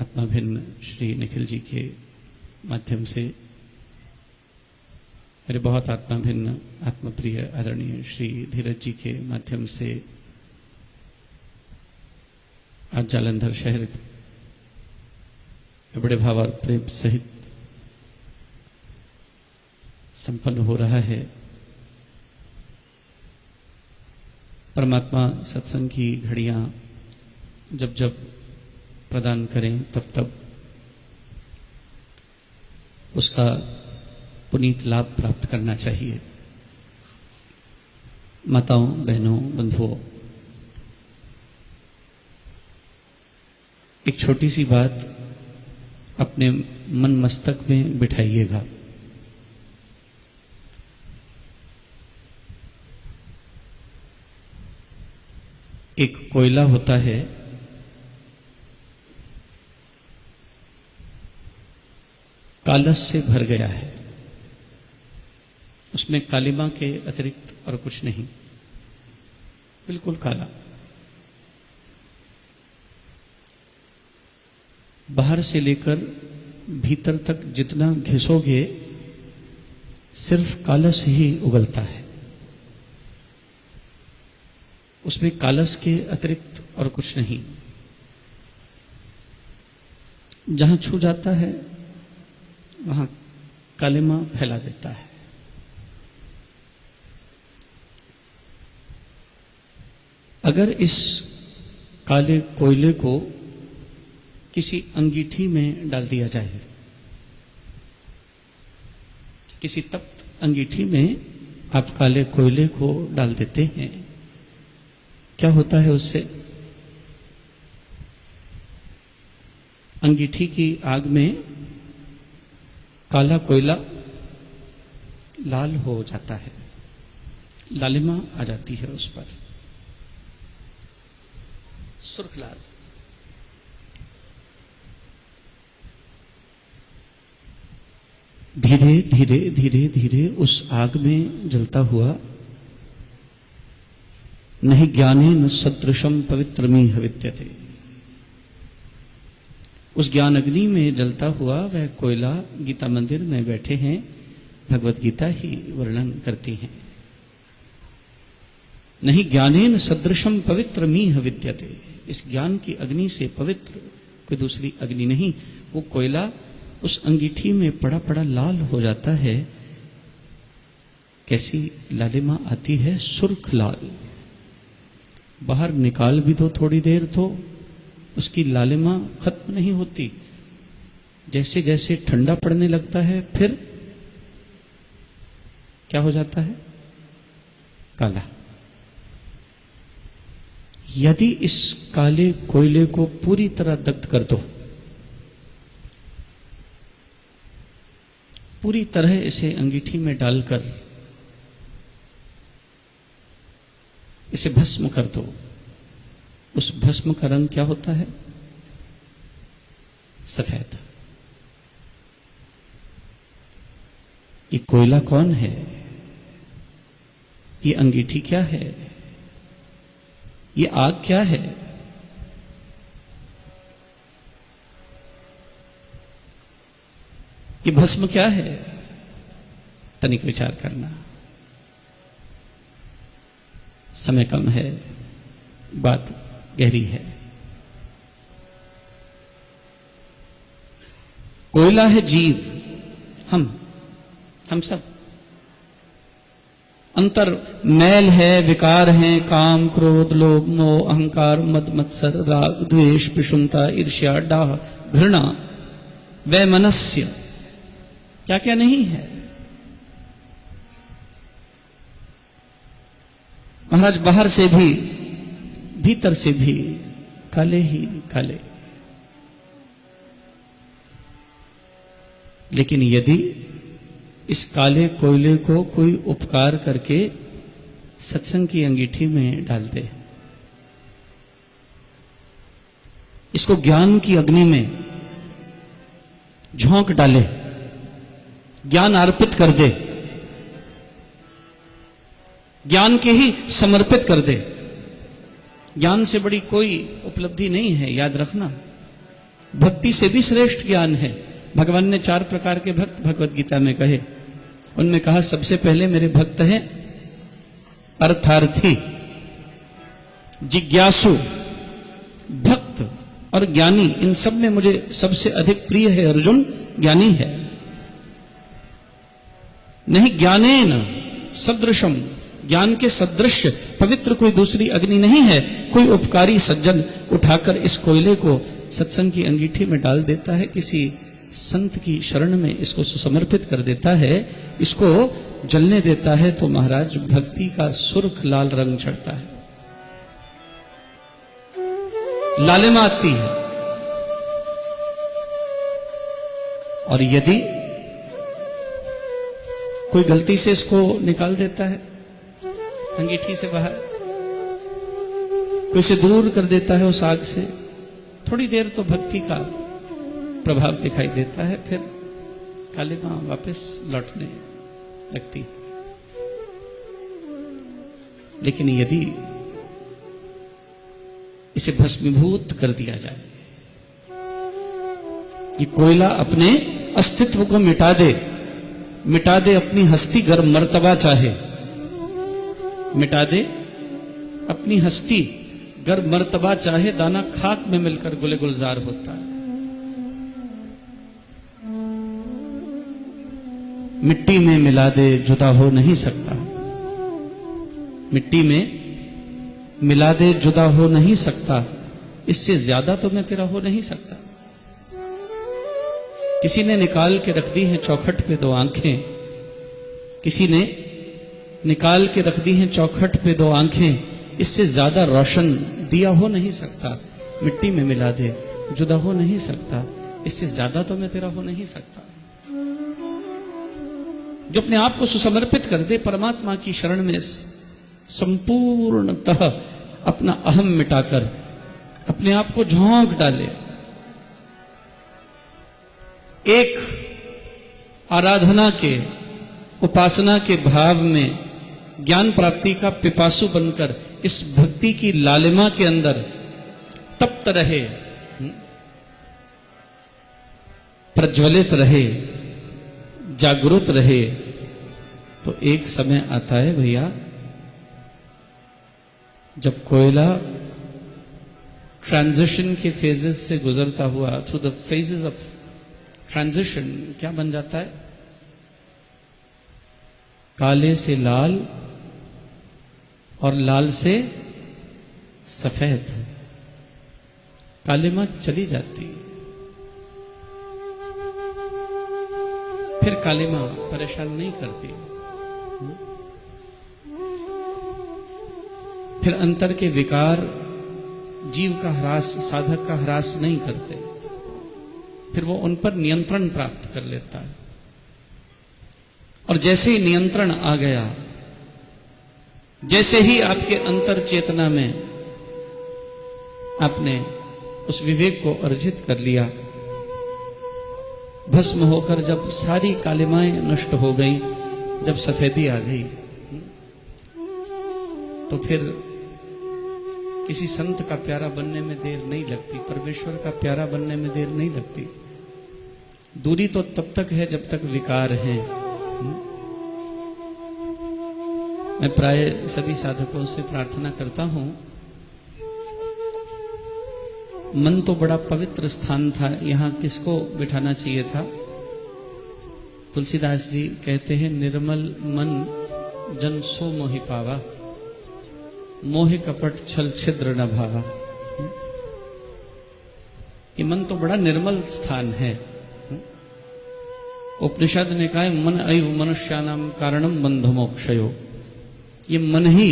आत्माभिन्न श्री निखिल जी के माध्यम से, मेरे बहुत आत्माभिन्न आत्मप्रिय आदरणीय श्री धीरज जी के माध्यम से आज जालंधर शहर बड़े भाव और प्रेम सहित संपन्न हो रहा है। परमात्मा सत्संग की घड़ियां जब जब प्रदान करें तब तब उसका पुनीत लाभ प्राप्त करना चाहिए। माताओं, बहनों, बंधुओं, एक छोटी सी बात अपने मन मस्तक में बिठाइएगा। एक कोयला होता है, कालस से भर गया है, उसमें कालिमा के अतिरिक्त और कुछ नहीं, बिल्कुल काला। बाहर से लेकर भीतर तक जितना घिसोगे सिर्फ कालस ही उगलता है, उसमें कालस के अतिरिक्त और कुछ नहीं। जहां छू जाता है वहां कालिमा फैला देता है। अगर इस काले कोयले को किसी अंगीठी में डाल दिया जाए, किसी तप्त अंगीठी में आप काले कोयले को डाल देते हैं, क्या होता है उससे? अंगीठी की आग में काला कोयला लाल हो जाता है, लालिमा आ जाती है उस पर, सुर्ख लाल। धीरे धीरे धीरे धीरे उस आग में जलता हुआ, नहीं ज्ञाने न सदृशम पवित्रमीह विद्यते, उस ज्ञान अग्नि में जलता हुआ वह कोयला गीता मंदिर में बैठे हैं भगवत गीता ही वर्णन करती हैं। नहीं ज्ञानेन सदृशम पवित्रमीह विद्यते, इस ज्ञान की अग्नि से पवित्र कोई दूसरी अग्नि नहीं। वो कोयला उस अंगीठी में पड़ा पड़ा लाल हो जाता है। कैसी लालिमा आती है? सुर्ख लाल। बाहर निकाल भी दो थोड़ी देर तो उसकी लालिमा खत्म नहीं होती। जैसे जैसे ठंडा पड़ने लगता है फिर क्या हो जाता है? काला। यदि इस काले कोयले को पूरी तरह दग्ध कर दो, पूरी तरह इसे अंगीठी में डालकर इसे भस्म कर दो, उस भस्म का रंग क्या होता है? सफेद। ये कोयला कौन है? ये अंगीठी क्या है? ये आग क्या है? ये भस्म क्या है? तनिक विचार करना। समय कम है, बात गहरी है। कोयला है जीव, हम सब। अंतर मैल है, विकार हैं, काम, क्रोध, लोभ, मोह, अहंकार, मद, मत्सर, राग, द्वेष, पिशुनता, ईर्ष्या, डाह, घृणा, वैमनस्य, क्या क्या नहीं है। महाराज बाहर से भी भीतर से भी काले ही काले। लेकिन यदि इस काले कोयले को कोई उपकार करके सत्संग की अंगीठी में डाल दे, इसको ज्ञान की अग्नि में झोंक डाले, ज्ञान अर्पित कर दे, ज्ञान के ही समर्पित कर दे। ज्ञान से बड़ी कोई उपलब्धि नहीं है, याद रखना। भक्ति से भी श्रेष्ठ ज्ञान है। भगवान ने 4 प्रकार के भक्त भगवत गीता में कहे। उनमें कहा सबसे पहले मेरे भक्त हैं अर्थार्थी, जिज्ञासु, भक्त और ज्ञानी। इन सब में मुझे सबसे अधिक प्रिय है अर्जुन, ज्ञानी है। नहीं ज्ञानेन सदृशम, ज्ञान के सदृश पवित्र कोई दूसरी अग्नि नहीं है। कोई उपकारी सज्जन उठाकर इस कोयले को सत्संग की अंगीठी में डाल देता है, किसी संत की शरण में इसको समर्पित कर देता है, इसको जलने देता है, तो महाराज भक्ति का सुर्ख लाल रंग चढ़ता है, लालिमा आती है। और यदि कोई गलती से इसको निकाल देता है अंगीठी से बाहर, कोई से दूर कर देता है उस आग से, थोड़ी देर तो भक्ति का प्रभाव दिखाई देता है, फिर कालिमा वापस लौटने लगती। लेकिन यदि इसे भस्मीभूत कर दिया जाए, ये कोयला अपने अस्तित्व को मिटा दे, मिटा दे अपनी हस्ती, गर मर्तबा चाहे मिटा दे अपनी हस्ती, गर मर्तबा चाहे, दाना खाक में मिलकर गुले गुलजार होता है। मिट्टी में मिला दे जुदा हो नहीं सकता, मिट्टी में मिला दे जुदा हो नहीं सकता, इससे ज्यादा तो मैं तेरा हो नहीं सकता। किसी ने निकाल के रख दी हैं चौखट पे 2 आंखें, किसी ने निकाल के रख दी हैं चौखट पे 2 आंखें, इससे ज्यादा रोशन दिया हो नहीं सकता। मिट्टी में मिला दे जुदा हो नहीं सकता, इससे ज्यादा तो मैं तेरा हो नहीं सकता। जो अपने आप को सुसमर्पित कर दे परमात्मा की शरण में, संपूर्णतः अपना अहम मिटाकर अपने आप को झोंक डाले, एक आराधना के, उपासना के भाव में ज्ञान प्राप्ति का पिपासु बनकर इस भक्ति की लालिमा के अंदर तप्त रहे, प्रज्वलित रहे, जागृत रहे, तो एक समय आता है भैया जब कोयला ट्रांजिशन के फेजेस से गुजरता हुआ, through the phases of transition, क्या बन जाता है? काले से लाल और लाल से सफेद, कालिमा चली जाती है। फिर कालिमा परेशान नहीं करती, फिर अंतर के विकार जीव का ह्रास, साधक का ह्रास नहीं करते, फिर वो उन पर नियंत्रण प्राप्त कर लेता है। और जैसे ही नियंत्रण आ गया, जैसे ही आपके अंतर चेतना में आपने उस विवेक को अर्जित कर लिया, भस्म होकर जब सारी कालिमाएं नष्ट हो गई, जब सफेदी आ गई, तो फिर किसी संत का प्यारा बनने में देर नहीं लगती, परमेश्वर का प्यारा बनने में देर नहीं लगती। दूरी तो तब तक है जब तक विकार है। मैं प्राय सभी साधकों से प्रार्थना करता हूं, मन तो बड़ा पवित्र स्थान था, यहां किसको बिठाना चाहिए था? तुलसीदास जी कहते हैं, निर्मल मन जन सो मोहि पावा, मोहि कपट छल छिद्र न भावा। ये मन तो बड़ा निर्मल स्थान है। उपनिषद ने कहा, मन अयु मनुष्यानाम कारणम बंधु मोक्षयो। ये मन ही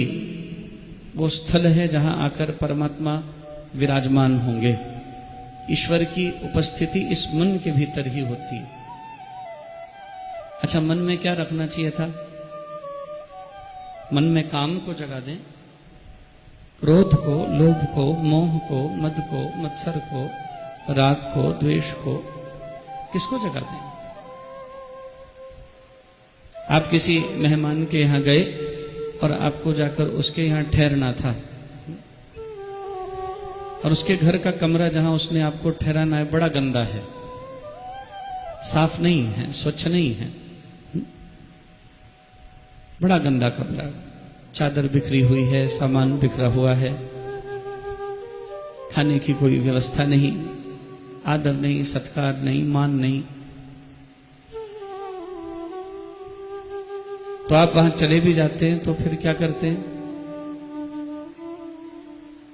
वो स्थल है जहां आकर परमात्मा विराजमान होंगे। ईश्वर की उपस्थिति इस मन के भीतर ही होती है। अच्छा, मन में क्या रखना चाहिए था? मन में काम को जगा दें, क्रोध को, लोभ को, मोह को, मद को, मत्सर को, राग को, द्वेष को, किसको जगा दें? आप किसी मेहमान के यहां गए और आपको जाकर उसके यहां ठहरना था, और उसके घर का कमरा जहां उसने आपको ठहराना है बड़ा गंदा है, साफ नहीं है, स्वच्छ नहीं है, बड़ा गंदा कमरा, चादर बिखरी हुई है, सामान बिखरा हुआ है, खाने की कोई व्यवस्था नहीं, आदर नहीं, सत्कार नहीं, मान नहीं, तो आप वहां चले भी जाते हैं तो फिर क्या करते हैं?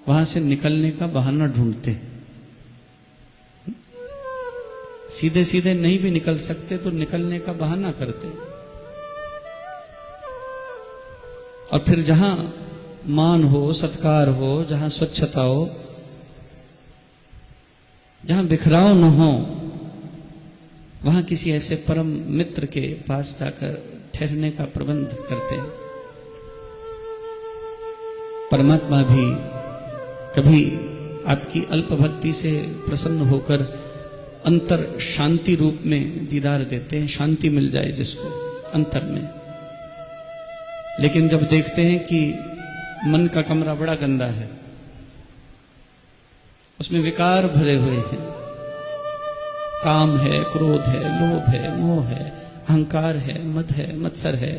वहां से निकलने का बहाना ढूंढते हैं। सीधे सीधे नहीं भी निकल सकते तो निकलने का बहाना करते हैं। और फिर जहां मान हो, सत्कार हो, जहां स्वच्छता हो, जहां बिखराव न हो, वहां किसी ऐसे परम मित्र के पास जाकर ठहरने का प्रबंध करते हैं। परमात्मा भी कभी आपकी अल्प भक्ति से प्रसन्न होकर अंतर शांति रूप में दीदार देते हैं, शांति मिल जाए जिसको अंतर में। लेकिन जब देखते हैं कि मन का कमरा बड़ा गंदा है, उसमें विकार भरे हुए हैं, काम है, क्रोध है, लोभ है, मोह है, अहंकार है, मद है, मत्सर है,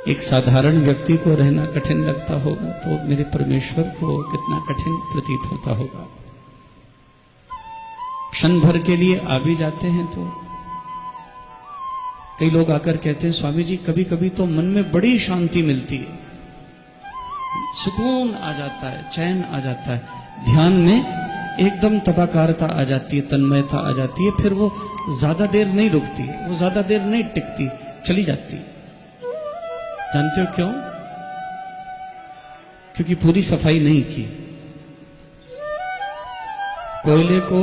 एक साधारण व्यक्ति को रहना कठिन लगता होगा तो मेरे परमेश्वर को कितना कठिन प्रतीत होता होगा। क्षण भर के लिए आ भी जाते हैं तो कई लोग आकर कहते हैं, स्वामी जी कभी कभी तो मन में बड़ी शांति मिलती है, सुकून आ जाता है, चैन आ जाता है, ध्यान में एकदम तबाकारता आ जाती है, तन्मयता आ जाती है, फिर वो ज्यादा देर नहीं रुकती, वो ज्यादा देर नहीं टिकती, चली जाती। जानते हो क्यों? क्योंकि पूरी सफाई नहीं की। कोयले को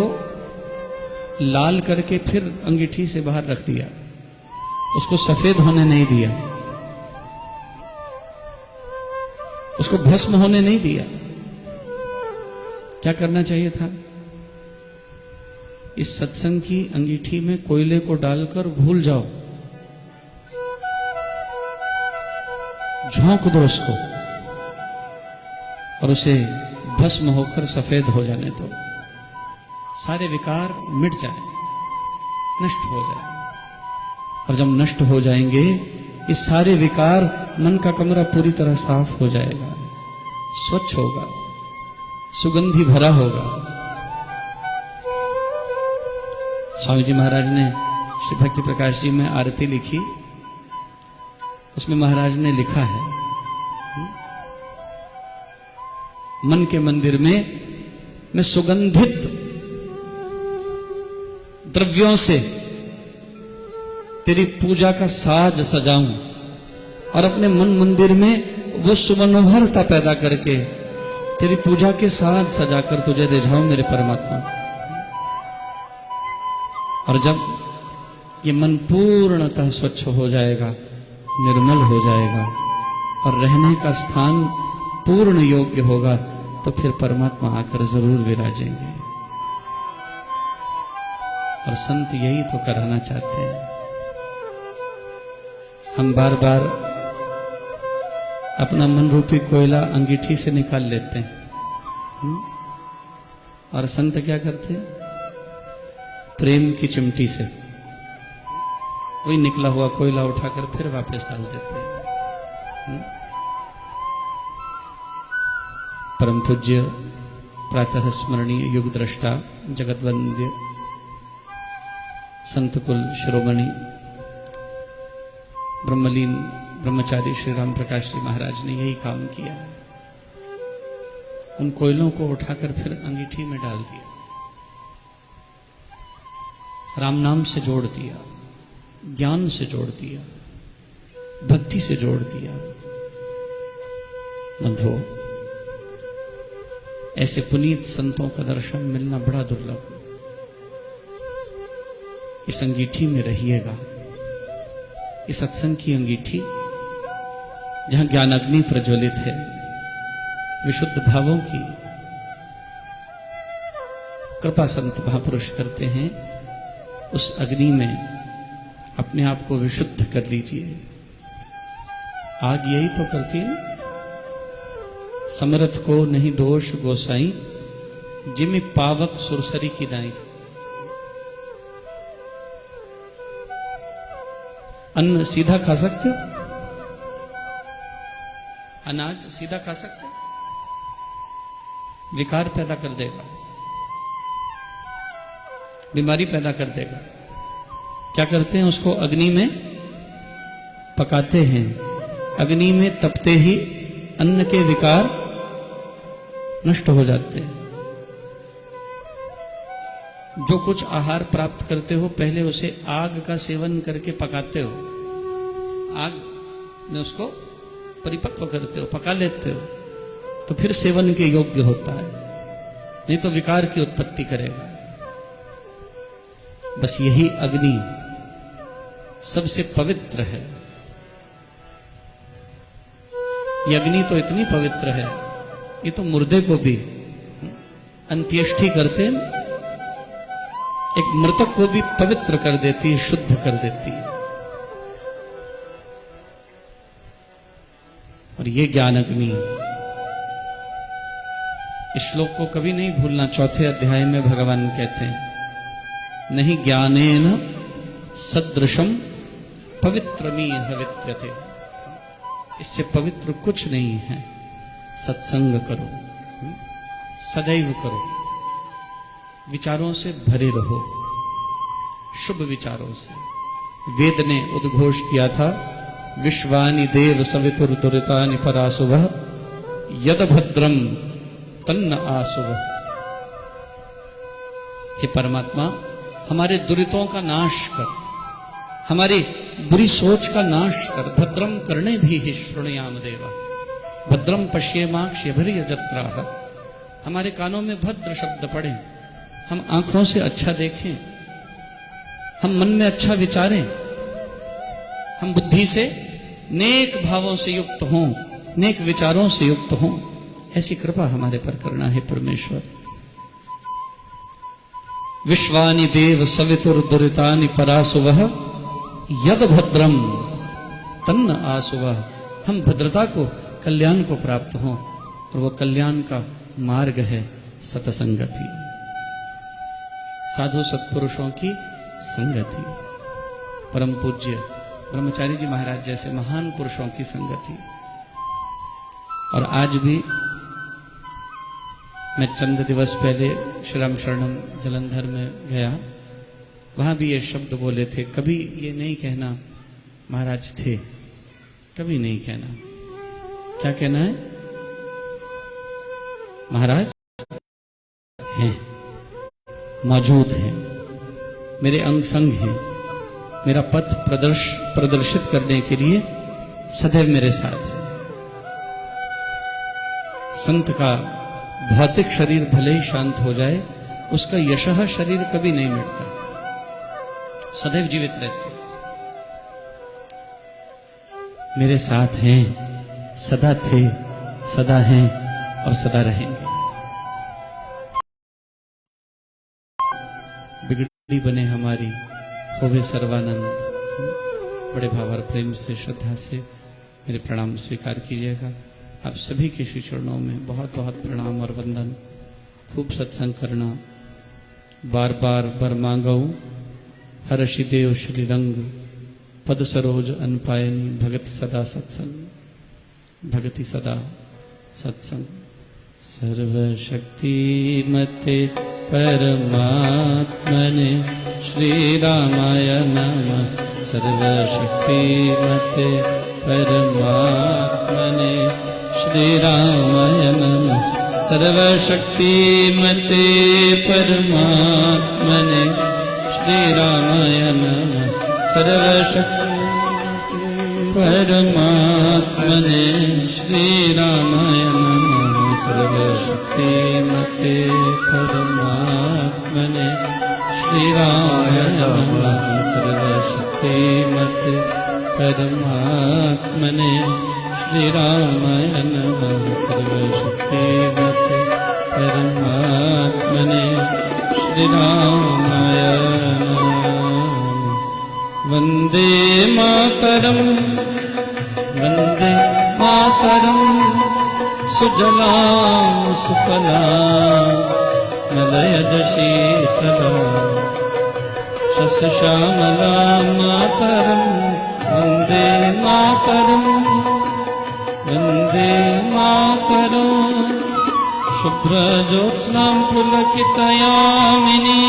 लाल करके फिर अंगीठी से बाहर रख दिया, उसको सफेद होने नहीं दिया, उसको भस्म होने नहीं दिया। क्या करना चाहिए था? इस सत्संग की अंगीठी में कोयले को डालकर भूल जाओ, झोंक दो उसको और उसे भस्म होकर सफेद हो जाने दो, सारे विकार मिट जाए, नष्ट हो जाए। और जब नष्ट हो जाएंगे ये सारे विकार, मन का कमरा पूरी तरह साफ हो जाएगा, स्वच्छ होगा, सुगंधि भरा होगा। स्वामी जी महाराज ने श्री भक्ति प्रकाश जी में आरती लिखी, उसमें महाराज ने लिखा है, मन के मंदिर में मैं सुगंधित द्रव्यों से तेरी पूजा का साज सजाऊं और अपने मन मंदिर में वो सुमनोहरता पैदा करके तेरी पूजा के साज सजाकर तुझे रिझाऊं मेरे परमात्मा। और जब ये मन पूर्णतः स्वच्छ हो जाएगा, निर्मल हो जाएगा और रहने का स्थान पूर्ण योग्य होगा, तो फिर परमात्मा आकर जरूर विराजेंगे। और संत यही तो कराना चाहते हैं। हम बार बार अपना मन रूपी कोयला अंगीठी से निकाल लेते हैं, और संत क्या करते हैं? प्रेम की चिमटी से वही निकला हुआ कोयला उठाकर फिर वापस डाल देते हैं। परम पूज्य प्रातः स्मरणीय युग दृष्टा जगतवंद्य संत कुल शिरोमणि ब्रह्मलीन ब्रह्मचारी श्री राम प्रकाश जी महाराज ने यही काम किया। उन कोयलों को उठाकर फिर अंगीठी में डाल दिया, राम नाम से जोड़ दिया, ज्ञान से जोड़ दिया, भक्ति से जोड़ दिया, बंधुओं, ऐसे पुनीत संतों का दर्शन मिलना बड़ा दुर्लभ। इस अंगीठी में रहिएगा, इस सत्संग की अंगीठी जहां ज्ञान अग्नि प्रज्वलित है, विशुद्ध भावों की कृपा संत महापुरुष करते हैं, उस अग्नि में अपने आप को विशुद्ध कर लीजिए। आग यही तो करती है ना, समरथ को नहीं दोष गोसाई, जिमि पावक सुरसरी की नाई। अन्न सीधा खा सकते हो? अनाज सीधा खा सकते हो? विकार पैदा कर देगा, बीमारी पैदा कर देगा। क्या करते हैं? उसको अग्नि में पकाते हैं। अग्नि में तपते ही अन्न के विकार नष्ट हो जाते हैं। जो कुछ आहार प्राप्त करते हो, पहले उसे आग का सेवन करके पकाते हो, आग में उसको परिपक्व करते हो, पका लेते हो, तो फिर सेवन के योग्य होता है, नहीं तो विकार की उत्पत्ति करेगा। बस यही अग्नि सबसे पवित्र है। ये अग्नि तो इतनी पवित्र है, ये तो मुर्दे को भी अंत्येष्टि करते हैं, एक मृतक को भी पवित्र कर देती है, शुद्ध कर देती है। और ये ज्ञान अग्नि, इस श्लोक को कभी नहीं भूलना। 4 अध्याय में भगवान कहते हैं, नहीं ज्ञानेन सदृशम पवित्रमी हवित्यते। इससे पवित्र कुछ नहीं है। सत्संग करो, सदैव करो, विचारों से भरे रहो, शुभ विचारों से। वेद ने उद्घोष किया था, विश्वानि देव सवितुर दुरितानि परासुवः, यद भद्रम तन्न आसुवः। हे परमात्मा, हमारे दुरितों का नाश कर, हमारी बुरी सोच का नाश कर। भद्रम करने भी ही श्रृणुयाम देवा, भद्रम पश्येमाक्षभर्य जत्राः। हमारे कानों में भद्र शब्द पड़े, हम आंखों से अच्छा देखें, हम मन में अच्छा विचारें, हम बुद्धि से नेक भावों से युक्त हों, नेक विचारों से युक्त हों। ऐसी कृपा हमारे पर करना है परमेश्वर। विश्वानि देव सवितुर दुरितानि परासुवः, यद भद्रम तन्न आसुवः। हम भद्रता को, कल्याण को प्राप्त हों, और वह कल्याण का मार्ग है सतसंगति, साधु सत्पुरुषों की संगति, परम पूज्य ब्रह्मचारी जी महाराज जैसे महान पुरुषों की संगति। और आज भी मैं चंद दिवस पहले श्री राम शरणम जलंधर में गया, वहां भी ये शब्द बोले थे। कभी ये नहीं कहना महाराज थे, कभी नहीं कहना। क्या कहना है? महाराज हैं, मौजूद हैं, मेरे अंग संग हैं, मेरा पथ प्रदर्शित करने के लिए सदैव मेरे साथ है। संत का भौतिक शरीर भले ही शांत हो जाए, उसका यशः शरीर कभी नहीं मिटता, सदैव जीवित रहते। मेरे साथ हैं, सदा थे, सदा हैं और सदा रहेंगे। बिगड़ी बने हमारी, होवे सर्वानंद। बड़े भाव और प्रेम से, श्रद्धा से मेरे प्रणाम स्वीकार कीजिएगा। आप सभी के श्री चरणों में बहुत बहुत प्रणाम और वंदन। खूब सत्संग करना, बार बार बर मांगऊ, हर्षि देव श्री रंग, पद सरोज अनपायनी, भगति सदा सत्संग, भगति सदा सत्संग। सर्वशक्ति मते परमात्मने श्री रामाय नमः। सर्वशक्ति मते परमात्मने श्री रामाय नमः। सर्वशक्ति मते परमात्मने श्री रामाय नमः। सर्वशक्ति परमात्मने श्रीरामाय नमः सर्वशक्तिमते परमात्मने श्रीरामाय नमः सर्वशक्तिमते परमात्मने श्रीरामाय नमः सर्वशक्तिमते परमात्मने श्रीरामाय नमः। वन्दे मातरम् वन्दे मातरम् सुजलां सुफलां मलयज शीतलां शस्यश्यामलां मातरम् वन्दे मातरम् वन्दे मातरम् शुभ्रज्योत्स्नां पुलकितयामिनी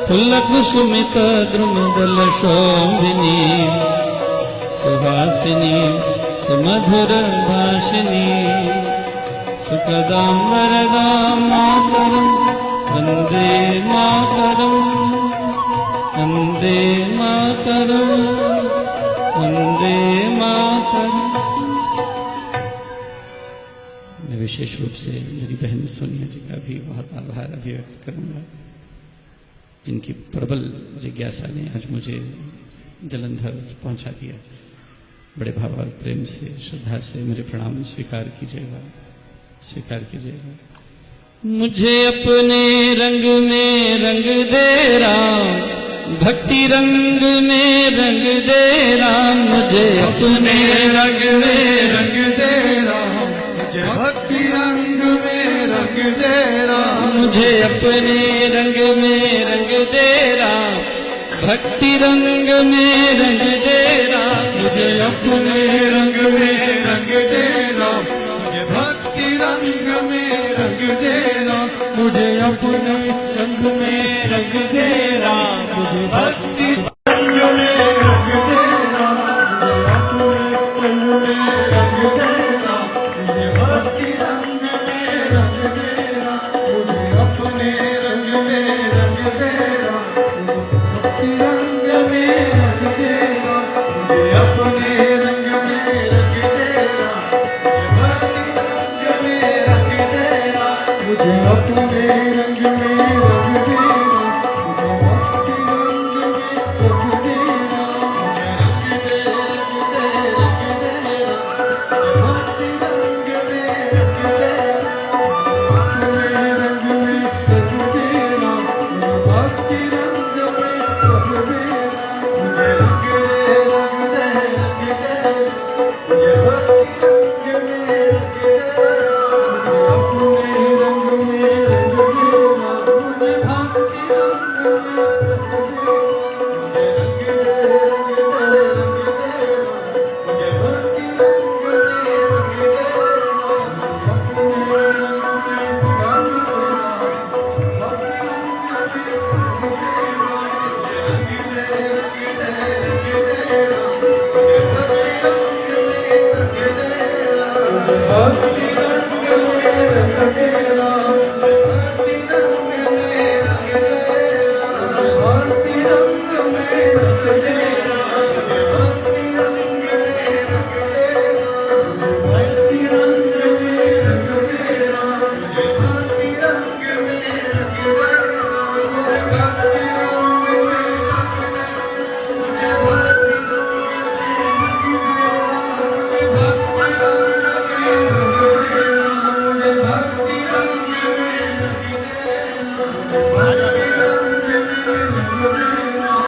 फुल्लकुसुमितद्रुमदलशोभिनी सुहासिनी सुमधुरभाषिणी सुखदां वरदां मातरं वन्दे मातरं वन्दे मातरं वन्दे मातरं। मैं विशेष रूप से मेरी बहन सोनिया जी का भी बहुत आभार अभिव्यक्त करूंगा, जिनकी प्रबल जिज्ञासा ने आज मुझे जलंधर पहुंचा दिया। बड़े भाव और प्रेम से श्रद्धा से मेरे प्रणाम स्वीकार कीजिएगा, स्वीकार कीजिएगा। मुझे अपने रंग में रंग दे राम, भक्ति रंग में रंग दे राम, मुझे अपने रंग में रंग दे राम, मुझे भक्ति रंग में रंग दे राम, मुझे अपने रंग में रंग दे राम, भक्ति रंग में रंग दे राम, मुझे अपने रंग में रंग दे राम, मुझे भक्ति रंग में रंग दे राम, मुझे अपने रंग में रंग दे राम, मुझे भक्ति